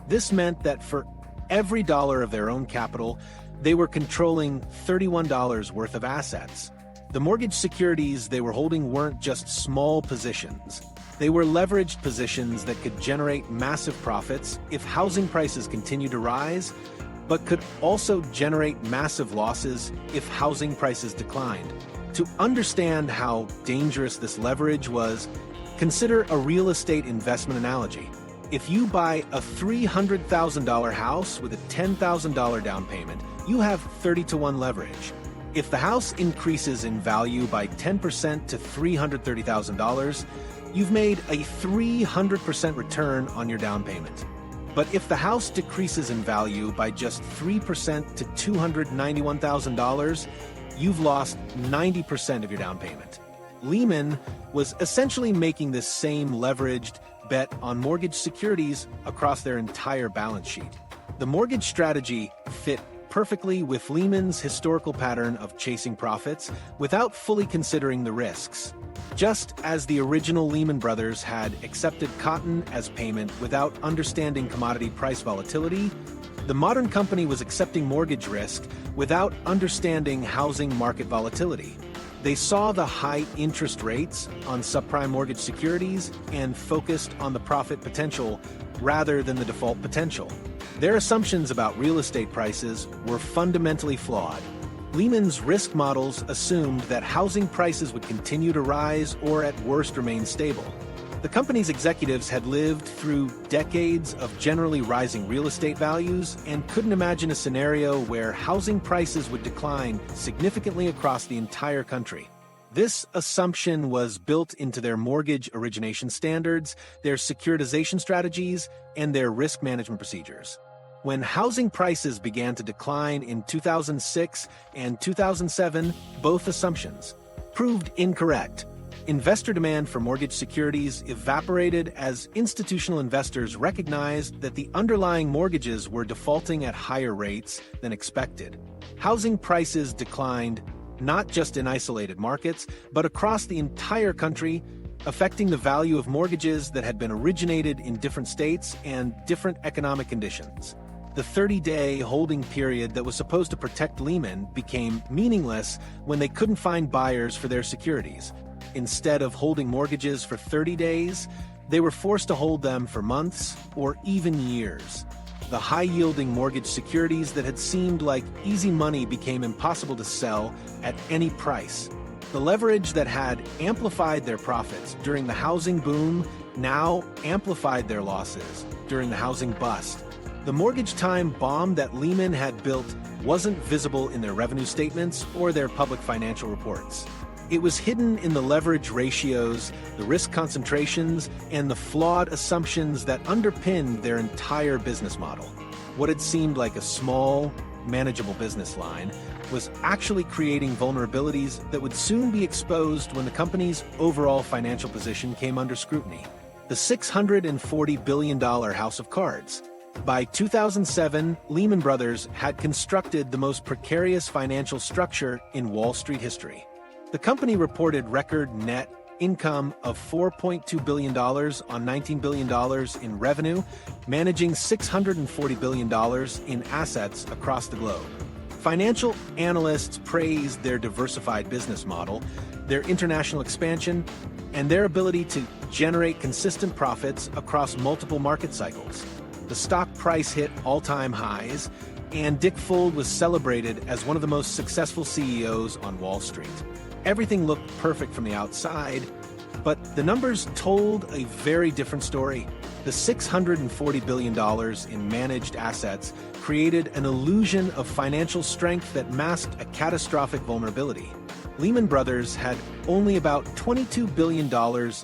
S1: This meant that for every dollar of their own capital, they were controlling $31 worth of assets. The mortgage securities they were holding weren't just small positions. They were leveraged positions that could generate massive profits if housing prices continued to rise, but could also generate massive losses if housing prices declined. To understand how dangerous this leverage was, consider a real estate investment analogy. If you buy a $300,000 house with a $10,000 down payment, you have 30-1 leverage. If the house increases in value by 10% to $330,000, you've made a 300% return on your down payment. But if the house decreases in value by just 3% to $291,000, you've lost 90% of your down payment. Lehman was essentially making this same leveraged bet on mortgage securities across their entire balance sheet. The mortgage strategy fit perfectly with Lehman's historical pattern of chasing profits without fully considering the risks. Just as the original Lehman Brothers had accepted cotton as payment without understanding commodity price volatility, the modern company was accepting mortgage risk without understanding housing market volatility. They saw the high interest rates on subprime mortgage securities and focused on the profit potential rather than the default potential. Their assumptions about real estate prices were fundamentally flawed. Lehman's risk models assumed that housing prices would continue to rise or at worst remain stable. The company's executives had lived through decades of generally rising real estate values and couldn't imagine a scenario where housing prices would decline significantly across the entire country. This assumption was built into their mortgage origination standards, their securitization strategies, and their risk management procedures. When housing prices began to decline in 2006 and 2007, both assumptions proved incorrect. Investor demand for mortgage securities evaporated as institutional investors recognized that the underlying mortgages were defaulting at higher rates than expected. Housing prices declined not just in isolated markets, but across the entire country, affecting the value of mortgages that had been originated in different states and different economic conditions. The 30-day holding period that was supposed to protect Lehman became meaningless when they couldn't find buyers for their securities. Instead of holding mortgages for 30 days, they were forced to hold them for months or even years. The high-yielding mortgage securities that had seemed like easy money became impossible to sell at any price. The leverage that had amplified their profits during the housing boom now amplified their losses during the housing bust. The mortgage time bomb that Lehman had built wasn't visible in their revenue statements or their public financial reports. It was hidden in the leverage ratios, the risk concentrations, and the flawed assumptions that underpinned their entire business model. What had seemed like a small, manageable business line was actually creating vulnerabilities that would soon be exposed when the company's overall financial position came under scrutiny. The $640 billion house of cards. By 2007, Lehman Brothers had constructed the most precarious financial structure in Wall Street history. The company reported record net income of $4.2 billion on $19 billion in revenue, managing $640 billion in assets across the globe. Financial analysts praised their diversified business model, their international expansion, and their ability to generate consistent profits across multiple market cycles. The stock price hit all-time highs, and Dick Fuld was celebrated as one of the most successful CEOs on Wall Street. Everything looked perfect from the outside, but the numbers told a very different story. The $640 billion in managed assets created an illusion of financial strength that masked a catastrophic vulnerability. Lehman Brothers had only about $22 billion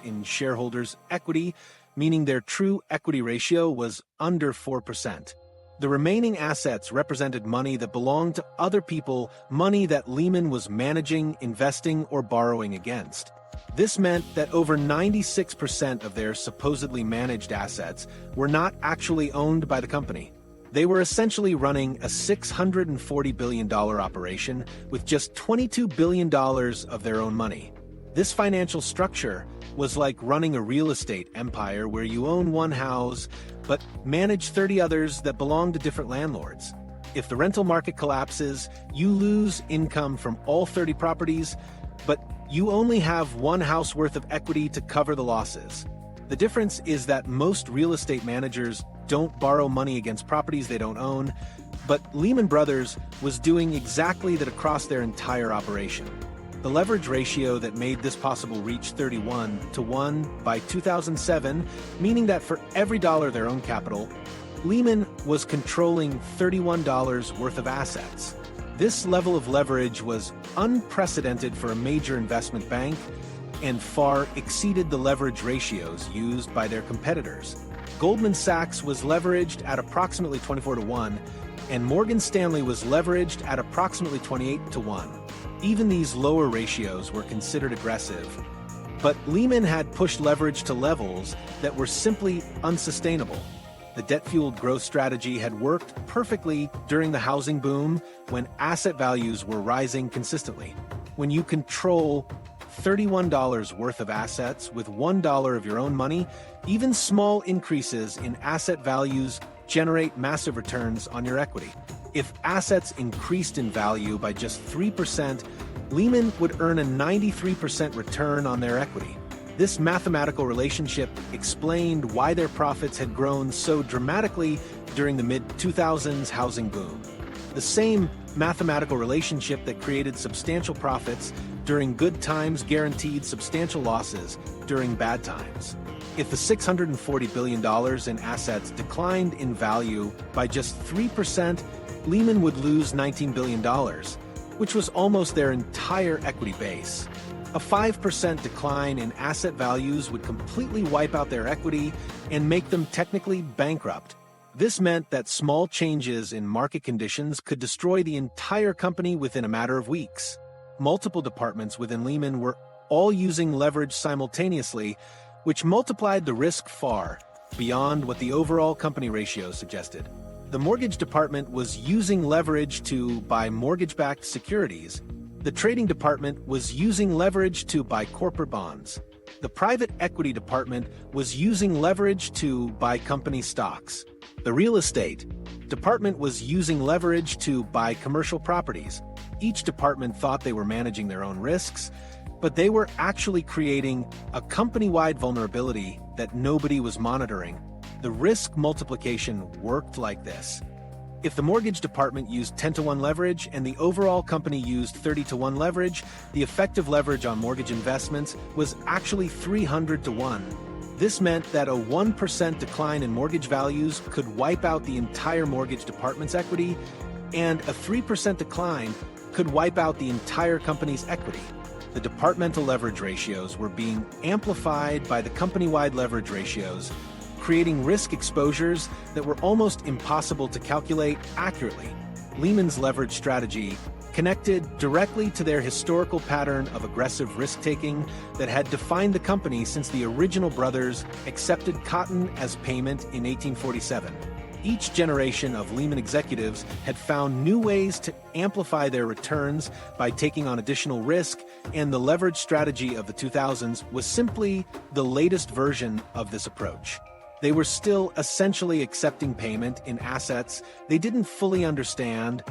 S1: in shareholders' equity, meaning their true equity ratio was under 4%. The remaining assets represented money that belonged to other people, money that Lehman was managing, investing, or borrowing against. This meant that over 96% of their supposedly managed assets were not actually owned by the company. They were essentially running a $640 billion operation with just $22 billion of their own money. This financial structure was like running a real estate empire where you own one house, but manage 30 others that belong to different landlords. If the rental market collapses, you lose income from all 30 properties, but you only have one house worth of equity to cover the losses. The difference is that most real estate managers don't borrow money against properties they don't own, but Lehman Brothers was doing exactly that across their entire operation. The leverage ratio that made this possible reached 31-1 by 2007, meaning that for every dollar their own capital, Lehman was controlling $31 worth of assets. This level of leverage was unprecedented for a major investment bank and far exceeded the leverage ratios used by their competitors. Goldman Sachs was leveraged at approximately 24-1, and Morgan Stanley was leveraged at approximately 28-1. Even these lower ratios were considered aggressive, but Lehman had pushed leverage to levels that were simply unsustainable. The debt-fueled growth strategy had worked perfectly during the housing boom when asset values were rising consistently. When you control $31 worth of assets with $1 of your own money, even small increases in asset values generate massive returns on your equity. If assets increased in value by just 3%, Lehman would earn a 93% return on their equity. This mathematical relationship explained why their profits had grown so dramatically during the mid-2000s housing boom. The same mathematical relationship that created substantial profits during good times guaranteed substantial losses during bad times. If the $640 billion in assets declined in value by just 3%, Lehman would lose $19 billion, which was almost their entire equity base. A 5% decline in asset values would completely wipe out their equity and make them technically bankrupt. This meant that small changes in market conditions could destroy the entire company within a matter of weeks. Multiple departments within Lehman were all using leverage simultaneously, which multiplied the risk far beyond what the overall company ratio suggested. The mortgage department was using leverage to buy mortgage-backed securities. The trading department was using leverage to buy corporate bonds. The private equity department was using leverage to buy company stocks. The real estate department was using leverage to buy commercial properties. Each department thought they were managing their own risks, but they were actually creating a company-wide vulnerability that nobody was monitoring. The risk multiplication worked like this. If the mortgage department used 10-to-1 leverage and the overall company used 30-to-1 leverage, the effective leverage on mortgage investments was actually 300-to-1. This meant that a 1% decline in mortgage values could wipe out the entire mortgage department's equity, and a 3% decline could wipe out the entire company's equity. The departmental leverage ratios were being amplified by the company-wide leverage ratios, creating risk exposures that were almost impossible to calculate accurately. Lehman's leverage strategy connected directly to their historical pattern of aggressive risk-taking that had defined the company since the original brothers accepted cotton as payment in 1847. Each generation of Lehman executives had found new ways to amplify their returns by taking on additional risk, and the leverage strategy of the 2000s was simply the latest version of this approach. They were still essentially accepting payment in assets they didn't fully understand,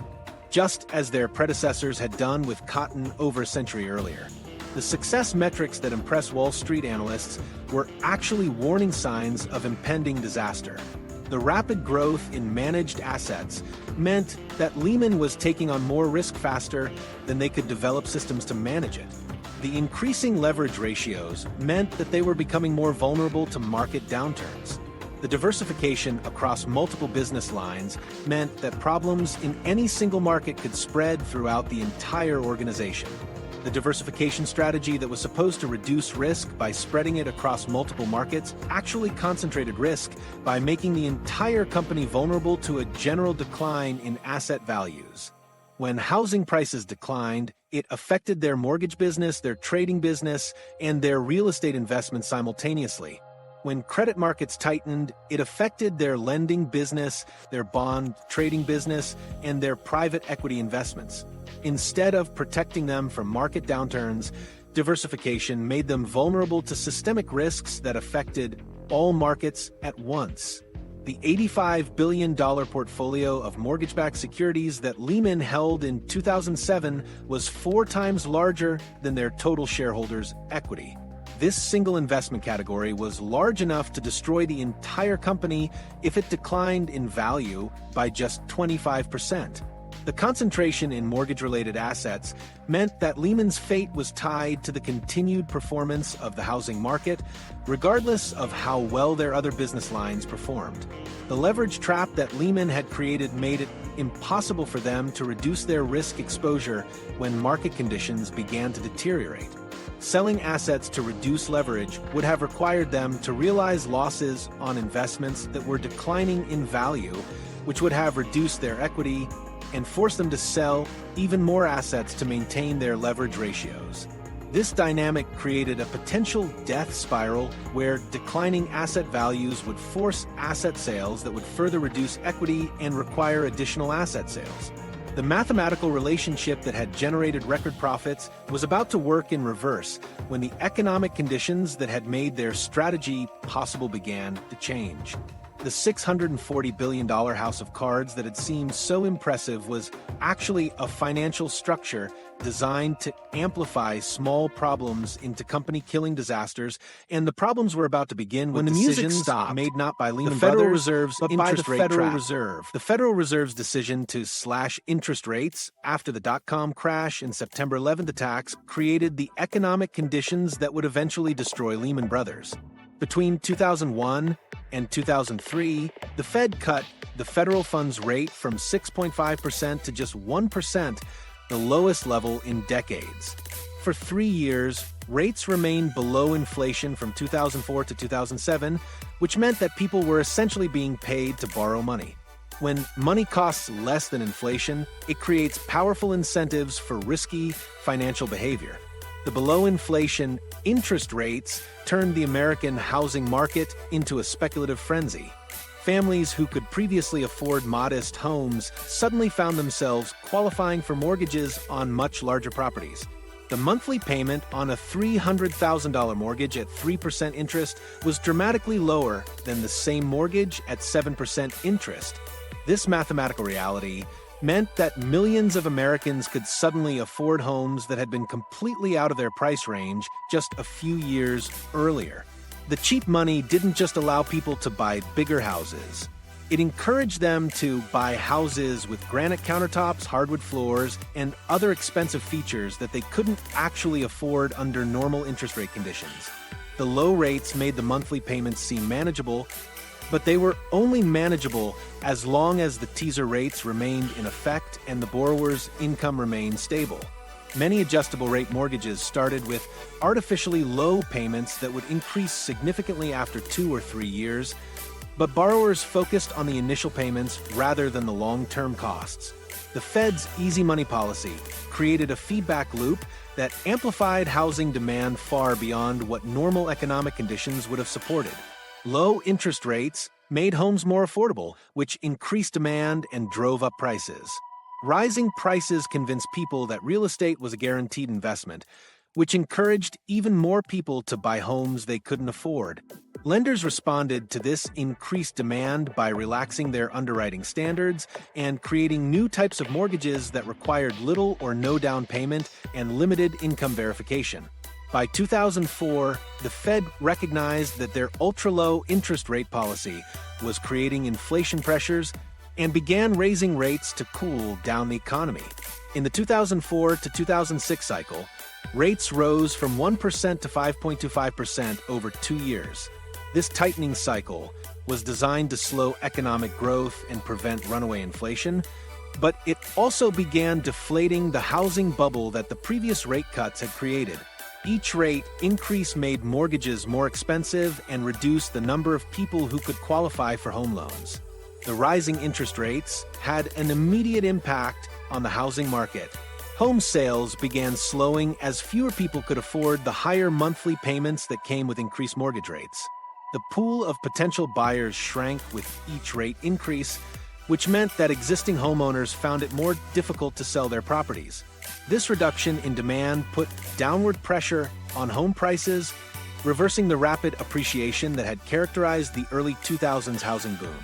S1: just as their predecessors had done with cotton over a century earlier. The success metrics that impress Wall Street analysts were actually warning signs of impending disaster. The rapid growth in managed assets meant that Lehman was taking on more risk faster than they could develop systems to manage it. The increasing leverage ratios meant that they were becoming more vulnerable to market downturns. The diversification across multiple business lines meant that problems in any single market could spread throughout the entire organization. The diversification strategy that was supposed to reduce risk by spreading it across multiple markets actually concentrated risk by making the entire company vulnerable to a general decline in asset values. When housing prices declined, it affected their mortgage business, their trading business, and their real estate investments simultaneously. When credit markets tightened, it affected their lending business, their bond trading business, and their private equity investments. Instead of protecting them from market downturns, diversification made them vulnerable to systemic risks that affected all markets at once. The $85 billion portfolio of mortgage-backed securities that Lehman held in 2007 was 4 times larger than their total shareholders' equity. This single investment category was large enough to destroy the entire company if it declined in value by just 25%. The concentration in mortgage-related assets meant that Lehman's fate was tied to the continued performance of the housing market, regardless of how well their other business lines performed. The leverage trap that Lehman had created made it impossible for them to reduce their risk exposure when market conditions began to deteriorate. Selling assets to reduce leverage would have required them to realize losses on investments that were declining in value, which would have reduced their equity and forced them to sell even more assets to maintain their leverage ratios. This dynamic created a potential death spiral where declining asset values would force asset sales that would further reduce equity and require additional asset sales. The mathematical relationship that had generated record profits was about to work in reverse when the economic conditions that had made their strategy possible began to change. The $640 billion house of cards that had seemed so impressive was actually a financial structure designed to amplify small problems into company-killing disasters, and the problems were about to begin when the music stopped, made not by Lehman Brothers, but by the Federal Reserve. The Federal Reserve's decision to slash interest rates after the Dotcom crash and September 11th attacks created the economic conditions that would eventually destroy Lehman Brothers. Between 2001 and 2003, the Fed cut the federal funds rate from 6.5% to just 1%, the lowest level in decades. for 3 years, rates remained below inflation from 2004 to 2007, which meant that people were essentially being paid to borrow money. When money costs less than inflation, it creates powerful incentives for risky financial behavior. The below-inflation interest rates turned the American housing market into a speculative frenzy. Families who could previously afford modest homes suddenly found themselves qualifying for mortgages on much larger properties. The monthly payment on a $300,000 mortgage at 3% interest was dramatically lower than the same mortgage at 7% interest. This mathematical reality meant that millions of Americans could suddenly afford homes that had been completely out of their price range just a few years earlier. The cheap money didn't just allow people to buy bigger houses. It encouraged them to buy houses with granite countertops, hardwood floors, and other expensive features that they couldn't actually afford under normal interest rate conditions. The low rates made the monthly payments seem manageable, but they were only manageable as long as the teaser rates remained in effect and the borrower's income remained stable. Many adjustable-rate mortgages started with artificially low payments that would increase significantly after 2 or 3 years, but borrowers focused on the initial payments rather than the long-term costs. The Fed's easy money policy created a feedback loop that amplified housing demand far beyond what normal economic conditions would have supported. Low interest rates made homes more affordable, which increased demand and drove up prices. Rising prices convinced people that real estate was a guaranteed investment, which encouraged even more people to buy homes they couldn't afford. Lenders responded to this increased demand by relaxing their underwriting standards and creating new types of mortgages that required little or no down payment and limited income verification. By 2004, the Fed recognized that their ultra-low interest rate policy was creating inflation pressures and began raising rates to cool down the economy. In the 2004 to 2006 cycle, rates rose from 1% to 5.25% over 2 years. This tightening cycle was designed to slow economic growth and prevent runaway inflation, but it also began deflating the housing bubble that the previous rate cuts had created. Each rate increase made mortgages more expensive and reduced the number of people who could qualify for home loans. The rising interest rates had an immediate impact on the housing market. Home sales began slowing as fewer people could afford the higher monthly payments that came with increased mortgage rates. The pool of potential buyers shrank with each rate increase, which meant that existing homeowners found it more difficult to sell their properties. This reduction in demand put downward pressure on home prices, reversing the rapid appreciation that had characterized the early 2000s housing boom.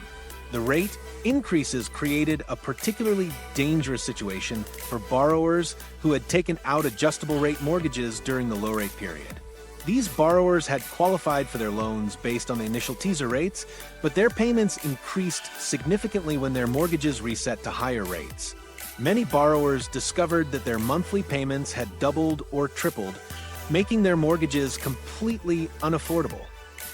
S1: The rate increases created a particularly dangerous situation for borrowers who had taken out adjustable-rate mortgages during the low-rate period. These borrowers had qualified for their loans based on the initial teaser rates, but their payments increased significantly when their mortgages reset to higher rates. Many borrowers discovered that their monthly payments had doubled or tripled, making their mortgages completely unaffordable.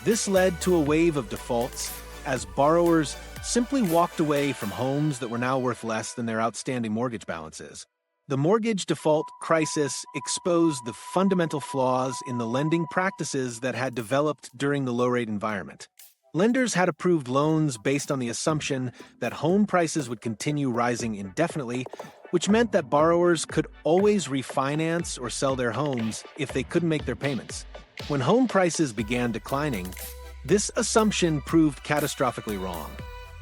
S1: This led to a wave of defaults as borrowers simply walked away from homes that were now worth less than their outstanding mortgage balances. The mortgage default crisis exposed the fundamental flaws in the lending practices that had developed during the low-rate environment. Lenders had approved loans based on the assumption that home prices would continue rising indefinitely, which meant that borrowers could always refinance or sell their homes if they couldn't make their payments. When home prices began declining, this assumption proved catastrophically wrong.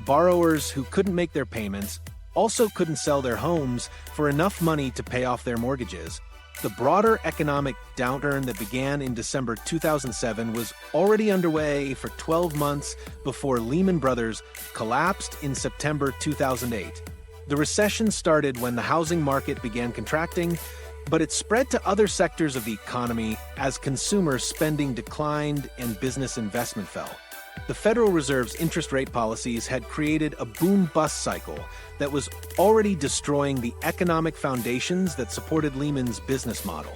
S1: Borrowers who couldn't make their payments also couldn't sell their homes for enough money to pay off their mortgages. The broader economic downturn that began in December 2007 was already underway for 12 months before Lehman Brothers collapsed in September 2008. The recession started when the housing market began contracting, but it spread to other sectors of the economy as consumer spending declined and business investment fell. The Federal Reserve's interest rate policies had created a boom-bust cycle that was already destroying the economic foundations that supported Lehman's business model.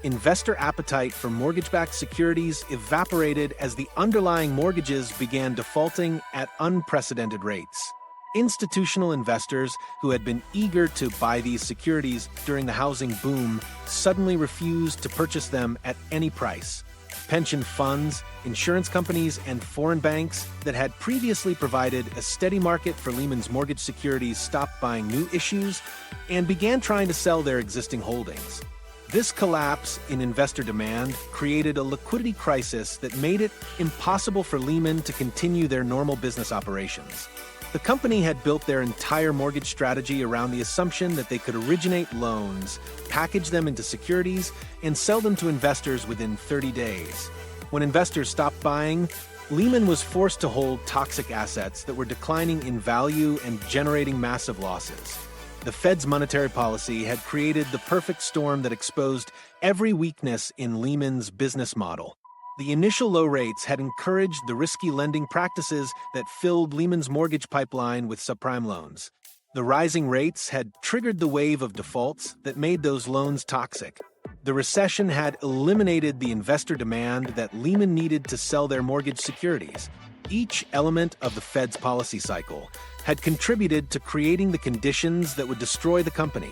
S1: Investor appetite for mortgage-backed securities evaporated as the underlying mortgages began defaulting at unprecedented rates. Institutional investors who had been eager to buy these securities during the housing boom suddenly refused to purchase them at any price. Pension funds, insurance companies, and foreign banks that had previously provided a steady market for Lehman's mortgage securities stopped buying new issues and began trying to sell their existing holdings. This collapse in investor demand created a liquidity crisis that made it impossible for Lehman to continue their normal business operations. The company had built their entire mortgage strategy around the assumption that they could originate loans, package them into securities, and sell them to investors within 30 days. When investors stopped buying, Lehman was forced to hold toxic assets that were declining in value and generating massive losses. The Fed's monetary policy had created the perfect storm that exposed every weakness in Lehman's business model. The initial low rates had encouraged the risky lending practices that filled Lehman's mortgage pipeline with subprime loans. The rising rates had triggered the wave of defaults that made those loans toxic. The recession had eliminated the investor demand that Lehman needed to sell their mortgage securities. Each element of the Fed's policy cycle had contributed to creating the conditions that would destroy the company.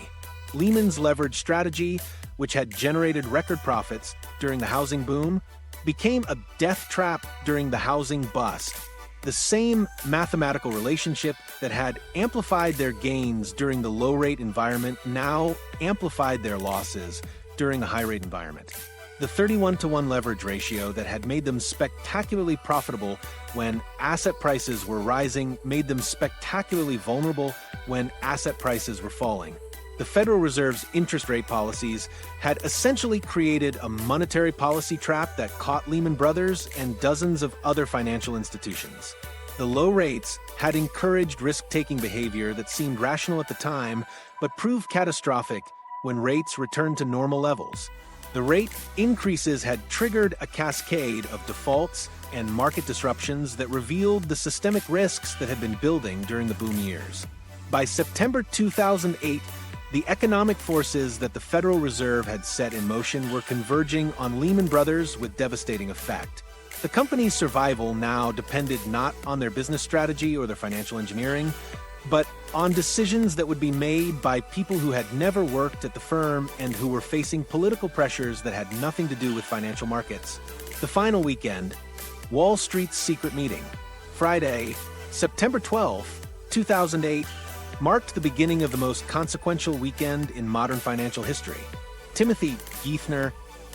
S1: Lehman's leverage strategy, which had generated record profits during the housing boom, became a death trap during the housing bust. The same mathematical relationship that had amplified their gains during the low-rate environment now amplified their losses during a high-rate environment. The 31-to-1 leverage ratio that had made them spectacularly profitable when asset prices were rising made them spectacularly vulnerable when asset prices were falling. The Federal Reserve's interest rate policies had essentially created a monetary policy trap that caught Lehman Brothers and dozens of other financial institutions. The low rates had encouraged risk-taking behavior that seemed rational at the time, but proved catastrophic when rates returned to normal levels. The rate increases had triggered a cascade of defaults and market disruptions that revealed the systemic risks that had been building during the boom years. By September 2008, the economic forces that the Federal Reserve had set in motion were converging on Lehman Brothers with devastating effect. The company's survival now depended not on their business strategy or their financial engineering, but on decisions that would be made by people who had never worked at the firm and who were facing political pressures that had nothing to do with financial markets. The final weekend, Wall Street's secret meeting, Friday, September 12, 2008, marked the beginning of the most consequential weekend in modern financial history. Timothy Geithner,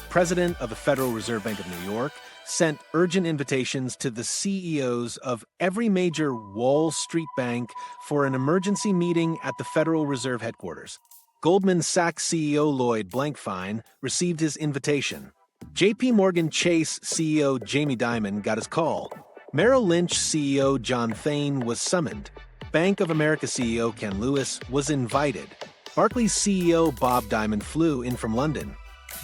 S1: president of the Federal Reserve Bank of New York, sent urgent invitations to the CEOs of every major Wall Street bank for an emergency meeting at the Federal Reserve headquarters. Goldman Sachs CEO Lloyd Blankfein received his invitation. JP Morgan Chase CEO Jamie Dimon got his call. Merrill Lynch CEO John Thain was summoned. Bank of America CEO Ken Lewis was invited. Barclays CEO Bob Diamond flew in from London.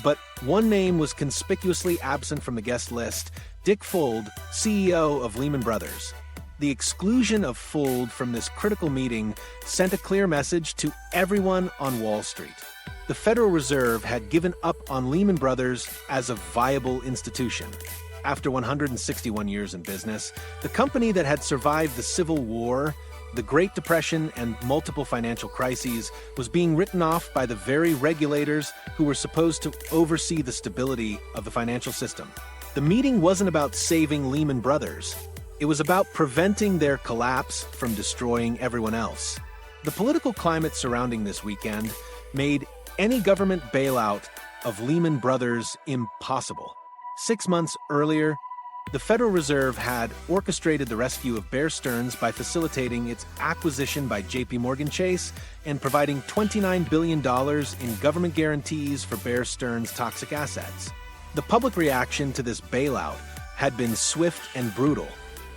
S1: But one name was conspicuously absent from the guest list: Dick Fuld, CEO of Lehman Brothers. The exclusion of Fuld from this critical meeting sent a clear message to everyone on Wall Street. The Federal Reserve had given up on Lehman Brothers as a viable institution. After 161 years in business, the company that had survived the Civil War, the Great Depression, and multiple financial crises was being written off by the very regulators who were supposed to oversee the stability of the financial system. The meeting wasn't about saving Lehman Brothers. It was about preventing their collapse from destroying everyone else. The political climate surrounding this weekend made any government bailout of Lehman Brothers impossible. 6 months earlier, the Federal Reserve had orchestrated the rescue of Bear Stearns by facilitating its acquisition by JP Morgan Chase and providing $29 billion in government guarantees for Bear Stearns' toxic assets. The public reaction to this bailout had been swift and brutal.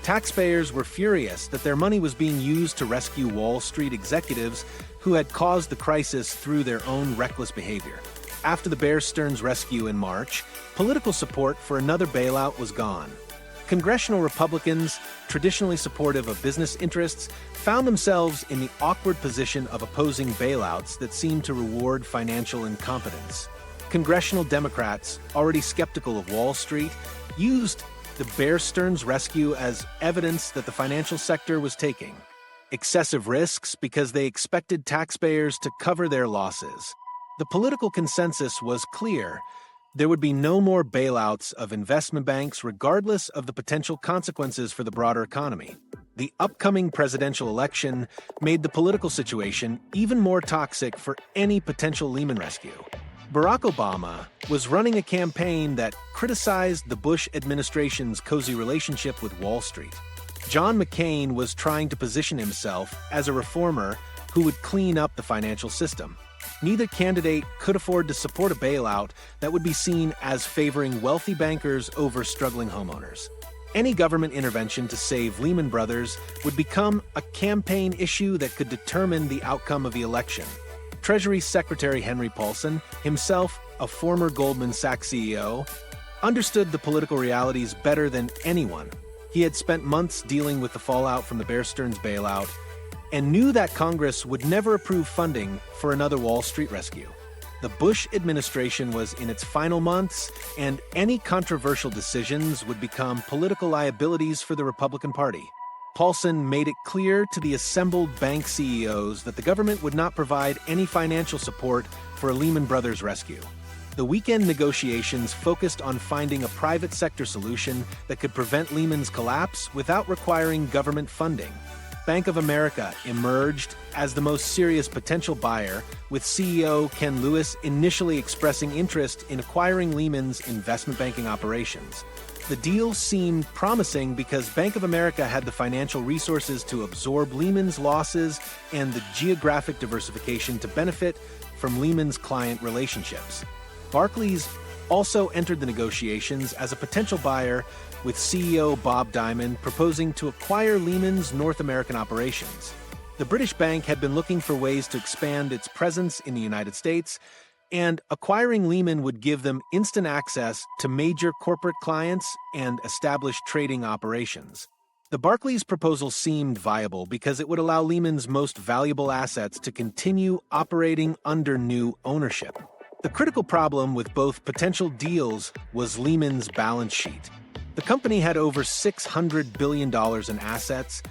S1: Taxpayers were furious that their money was being used to rescue Wall Street executives who had caused the crisis through their own reckless behavior. After the Bear Stearns rescue in March, political support for another bailout was gone. Congressional Republicans, traditionally supportive of business interests, found themselves in the awkward position of opposing bailouts that seemed to reward financial incompetence. Congressional Democrats, already skeptical of Wall Street, used the Bear Stearns rescue as evidence that the financial sector was taking. excessive risks because they expected taxpayers to cover their losses. The political consensus was clear. There would be no more bailouts of investment banks regardless of the potential consequences for the broader economy. The upcoming presidential election made the political situation even more toxic for any potential Lehman rescue. Barack Obama was running a campaign that criticized the Bush administration's cozy relationship with Wall Street. John McCain was trying to position himself as a reformer who would clean up the financial system. Neither candidate could afford to support a bailout that would be seen as favoring wealthy bankers over struggling homeowners. Any government intervention to save Lehman Brothers would become a campaign issue that could determine the outcome of the election. Treasury Secretary Henry Paulson, himself a former Goldman Sachs CEO, understood the political realities better than anyone. He had spent months dealing with the fallout from the Bear Stearns bailout and knew that Congress would never approve funding for another Wall Street rescue. The Bush administration was in its final months, and any controversial decisions would become political liabilities for the Republican Party. Paulson made it clear to the assembled bank CEOs that the government would not provide any financial support for a Lehman Brothers rescue. The weekend negotiations focused on finding a private sector solution that could prevent Lehman's collapse without requiring government funding. Bank of America emerged as the most serious potential buyer, with CEO Ken Lewis initially expressing interest in acquiring Lehman's investment banking operations. The deal seemed promising because Bank of America had the financial resources to absorb Lehman's losses and the geographic diversification to benefit from Lehman's client relationships. Barclays also entered the negotiations as a potential buyer, with CEO Bob Diamond proposing to acquire Lehman's North American operations. The British bank had been looking for ways to expand its presence in the United States, and acquiring Lehman would give them instant access to major corporate clients and established trading operations. The Barclays proposal seemed viable because it would allow Lehman's most valuable assets to continue operating under new ownership. The critical problem with both potential deals was Lehman's balance sheet. The company had over $600 billion in assets,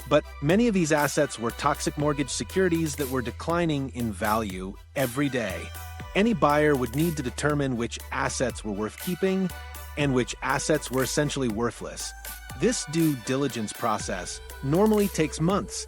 S1: but many of these assets were toxic mortgage securities that were declining in value every day. Any buyer would need to determine which assets were worth keeping and which assets were essentially worthless. This due diligence process normally takes months,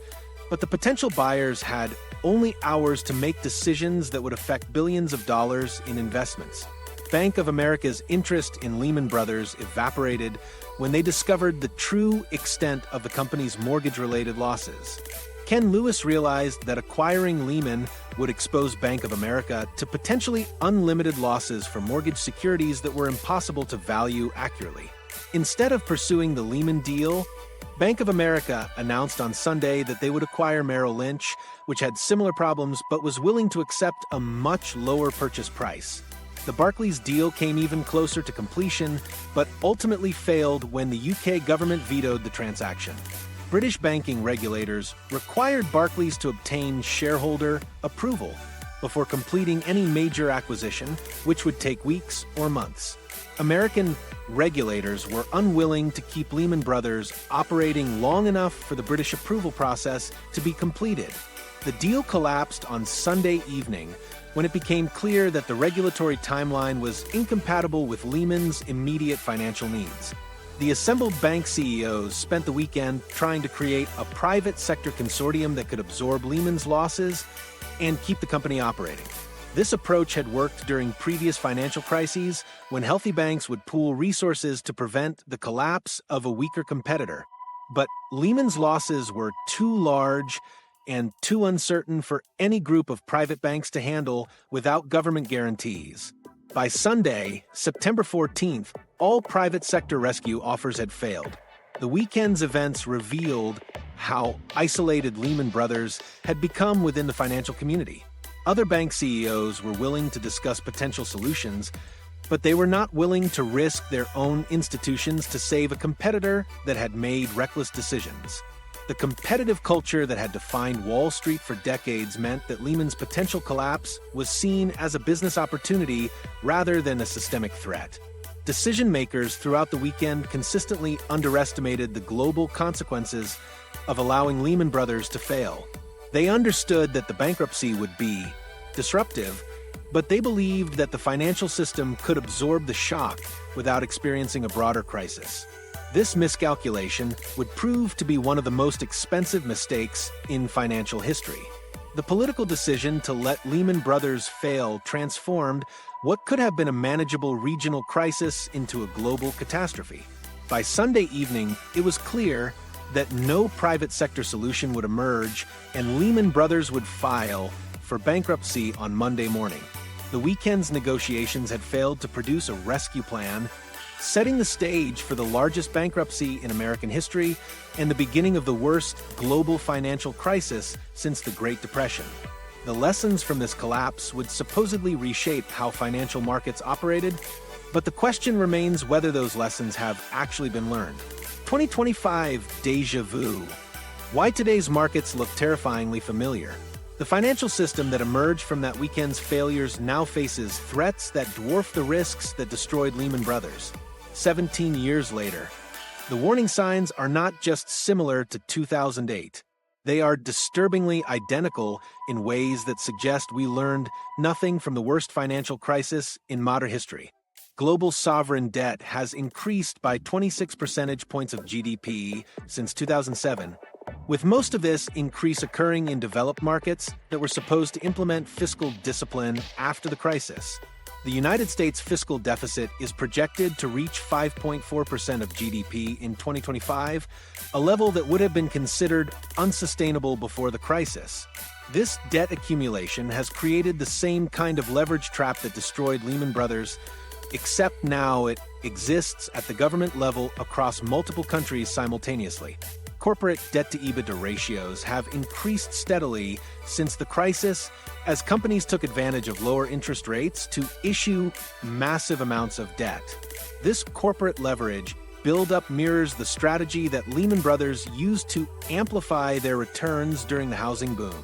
S1: but the potential buyers had only hours to make decisions that would affect billions of dollars in investments. Bank of America's interest in Lehman Brothers evaporated when they discovered the true extent of the company's mortgage-related losses. Ken Lewis realized that acquiring Lehman would expose Bank of America to potentially unlimited losses for mortgage securities that were impossible to value accurately. Instead of pursuing the Lehman deal, Bank of America announced on Sunday that they would acquire Merrill Lynch, which had similar problems but was willing to accept a much lower purchase price. The Barclays deal came even closer to completion, but ultimately failed when the UK government vetoed the transaction. British banking regulators required Barclays to obtain shareholder approval before completing any major acquisition, which would take weeks or months. American regulators were unwilling to keep Lehman Brothers operating long enough for the British approval process to be completed. The deal collapsed on Sunday evening when it became clear that the regulatory timeline was incompatible with Lehman's immediate financial needs. The assembled bank CEOs spent the weekend trying to create a private sector consortium that could absorb Lehman's losses and keep the company operating. This approach had worked during previous financial crises when healthy banks would pool resources to prevent the collapse of a weaker competitor. But Lehman's losses were too large and too uncertain for any group of private banks to handle without government guarantees. By Sunday, September 14th, all private sector rescue offers had failed. The weekend's events revealed how isolated Lehman Brothers had become within the financial community. Other bank CEOs were willing to discuss potential solutions, but they were not willing to risk their own institutions to save a competitor that had made reckless decisions. The competitive culture that had defined Wall Street for decades meant that Lehman's potential collapse was seen as a business opportunity rather than a systemic threat. Decision makers throughout the weekend consistently underestimated the global consequences of allowing Lehman Brothers to fail. They understood that the bankruptcy would be disruptive, but they believed that the financial system could absorb the shock without experiencing a broader crisis. This miscalculation would prove to be one of the most expensive mistakes in financial history. The political decision to let Lehman Brothers fail transformed what could have been a manageable regional crisis into a global catastrophe. By Sunday evening, it was clear that no private sector solution would emerge and Lehman Brothers would file for bankruptcy on Monday morning. The weekend's negotiations had failed to produce a rescue plan, setting the stage for the largest bankruptcy in American history and the beginning of the worst global financial crisis since the Great Depression. The lessons from this collapse would supposedly reshape how financial markets operated, but the question remains whether those lessons have actually been learned. 2025 déjà vu. Why today's markets look terrifyingly familiar? The financial system that emerged from that weekend's failures now faces threats that dwarf the risks that destroyed Lehman Brothers. 17 years later, the warning signs are not just similar to 2008. They are disturbingly identical in ways that suggest we learned nothing from the worst financial crisis in modern history. Global sovereign debt has increased by 26 percentage points of GDP since 2007, with most of this increase occurring in developed markets that were supposed to implement fiscal discipline after the crisis. The United States fiscal deficit is projected to reach 5.4% of GDP in 2025, a level that would have been considered unsustainable before the crisis. This debt accumulation has created the same kind of leverage trap that destroyed Lehman Brothers, except now it exists at the government level across multiple countries simultaneously. Corporate debt-to-EBITDA ratios have increased steadily since the crisis as companies took advantage of lower interest rates to issue massive amounts of debt. This corporate leverage build-up mirrors the strategy that Lehman Brothers used to amplify their returns during the housing boom.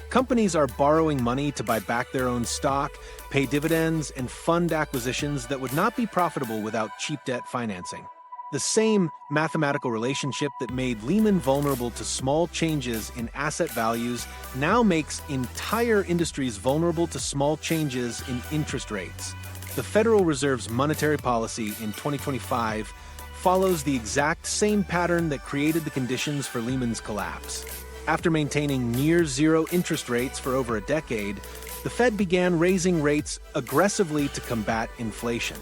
S1: Companies are borrowing money to buy back their own stock, pay dividends, and fund acquisitions that would not be profitable without cheap debt financing. The same mathematical relationship that made Lehman vulnerable to small changes in asset values now makes entire industries vulnerable to small changes in interest rates. The Federal Reserve's monetary policy in 2025 follows the exact same pattern that created the conditions for Lehman's collapse. After maintaining near-zero interest rates for over a decade, the Fed began raising rates aggressively to combat inflation.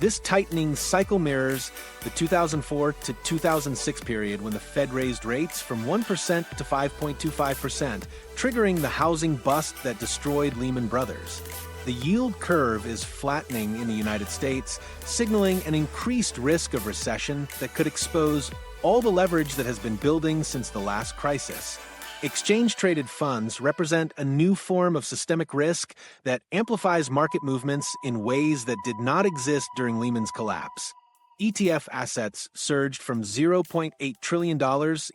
S1: This tightening cycle mirrors the 2004 to 2006 period when the Fed raised rates from 1% to 5.25%, triggering the housing bust that destroyed Lehman Brothers. The yield curve is flattening in the United States, signaling an increased risk of recession that could expose all the leverage that has been building since the last crisis. Exchange-traded funds represent a new form of systemic risk that amplifies market movements in ways that did not exist during Lehman's collapse. ETF assets surged from $0.8 trillion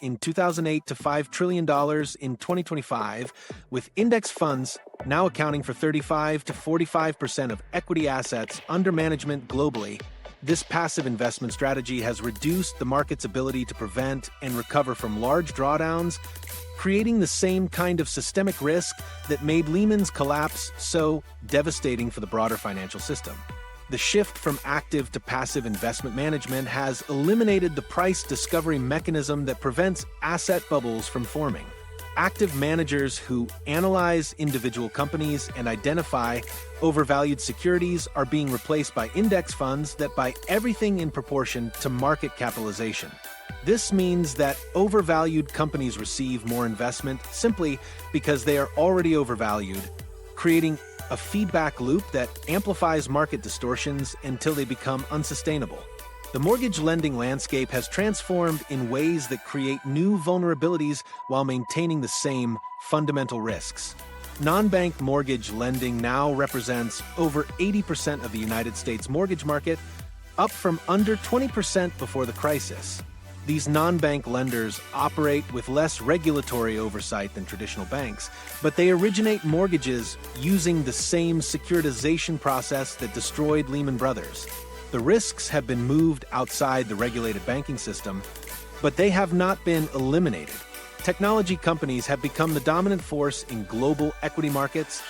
S1: in 2008 to $5 trillion in 2025, with index funds now accounting for 35 to 45% of equity assets under management globally. This passive investment strategy has reduced the market's ability to prevent and recover from large drawdowns, creating the same kind of systemic risk that made Lehman's collapse so devastating for the broader financial system. The shift from active to passive investment management has eliminated the price discovery mechanism that prevents asset bubbles from forming. Active managers who analyze individual companies and identify overvalued securities are being replaced by index funds that buy everything in proportion to market capitalization. This means that overvalued companies receive more investment simply because they are already overvalued, creating a feedback loop that amplifies market distortions until they become unsustainable. The mortgage lending landscape has transformed in ways that create new vulnerabilities while maintaining the same fundamental risks. Non-bank mortgage lending now represents over 80% of the United States mortgage market, up from under 20% before the crisis. These non-bank lenders operate with less regulatory oversight than traditional banks, but they originate mortgages using the same securitization process that destroyed Lehman Brothers. The risks have been moved outside the regulated banking system, but they have not been eliminated. Technology companies have become the dominant force in global equity markets,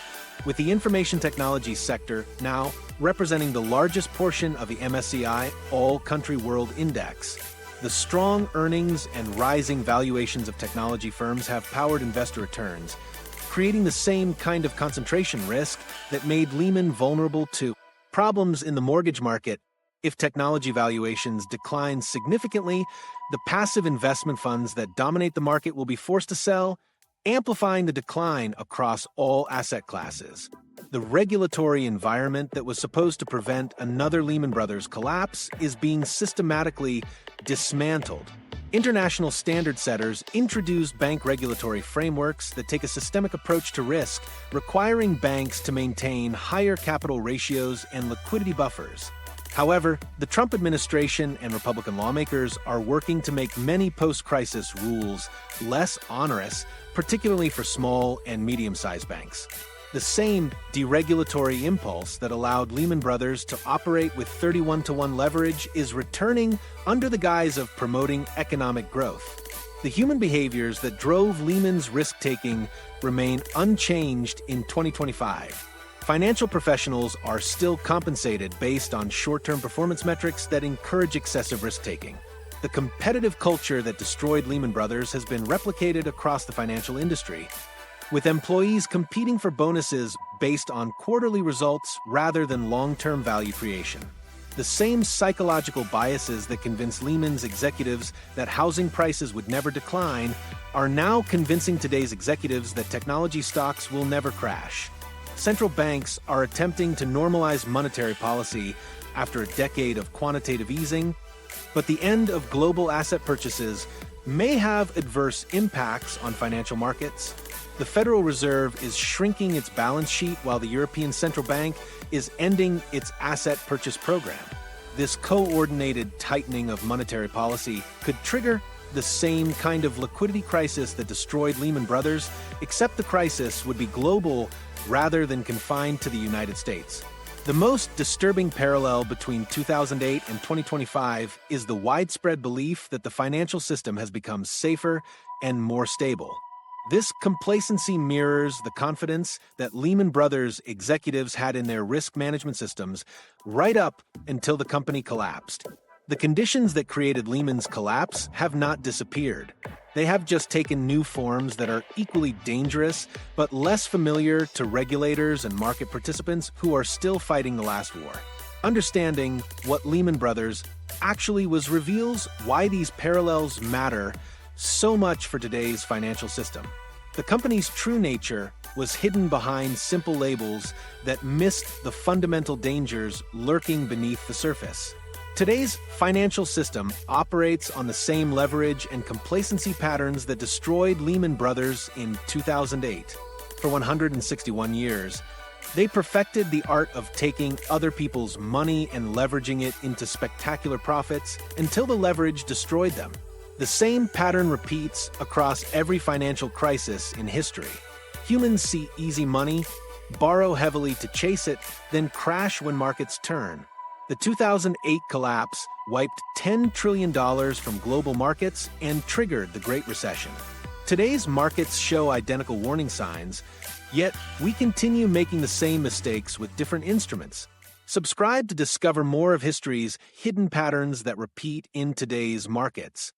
S1: with the information technology sector now representing the largest portion of the MSCI All-Country World Index. The strong earnings and rising valuations of technology firms have powered investor returns, creating the same kind of concentration risk that made Lehman vulnerable to problems in the mortgage market. If technology valuations decline significantly, the passive investment funds that dominate the market will be forced to sell, amplifying the decline across all asset classes. The regulatory environment that was supposed to prevent another Lehman Brothers collapse is being systematically dismantled. International standard setters introduce bank regulatory frameworks that take a systemic approach to risk, requiring banks to maintain higher capital ratios and liquidity buffers. However, the Trump administration and Republican lawmakers are working to make many post-crisis rules less onerous, particularly for small and medium-sized banks. The same deregulatory impulse that allowed Lehman Brothers to operate with 31-to-1 leverage is returning under the guise of promoting economic growth. The human behaviors that drove Lehman's risk-taking remain unchanged in 2025. Financial professionals are still compensated based on short-term performance metrics that encourage excessive risk-taking. The competitive culture that destroyed Lehman Brothers has been replicated across the financial industry, with employees competing for bonuses based on quarterly results rather than long-term value creation. The same psychological biases that convinced Lehman's executives that housing prices would never decline are now convincing today's executives that technology stocks will never crash. Central banks are attempting to normalize monetary policy after a decade of quantitative easing, but the end of global asset purchases may have adverse impacts on financial markets. The Federal Reserve is shrinking its balance sheet while the European Central Bank is ending its asset purchase program. This coordinated tightening of monetary policy could trigger the same kind of liquidity crisis that destroyed Lehman Brothers, except the crisis would be global rather than confined to the United States. The most disturbing parallel between 2008 and 2025 is the widespread belief that the financial system has become safer and more stable. This complacency mirrors the confidence that Lehman Brothers executives had in their risk management systems right up until the company collapsed. The conditions that created Lehman's collapse have not disappeared. They have just taken new forms that are equally dangerous but less familiar to regulators and market participants who are still fighting the last war. Understanding what Lehman Brothers actually was reveals why these parallels matter so much for today's financial system. The company's true nature was hidden behind simple labels that missed the fundamental dangers lurking beneath the surface. Today's financial system operates on the same leverage and complacency patterns that destroyed Lehman Brothers in 2008. For 161 years, they perfected the art of taking other people's money and leveraging it into spectacular profits until the leverage destroyed them. The same pattern repeats across every financial crisis in history. Humans see easy money, borrow heavily to chase it, then crash when markets turn. The 2008 collapse wiped $10 trillion from global markets and triggered the Great Recession. Today's markets show identical warning signs, yet we continue making the same mistakes with different instruments. Subscribe to discover more of history's hidden patterns that repeat in today's markets.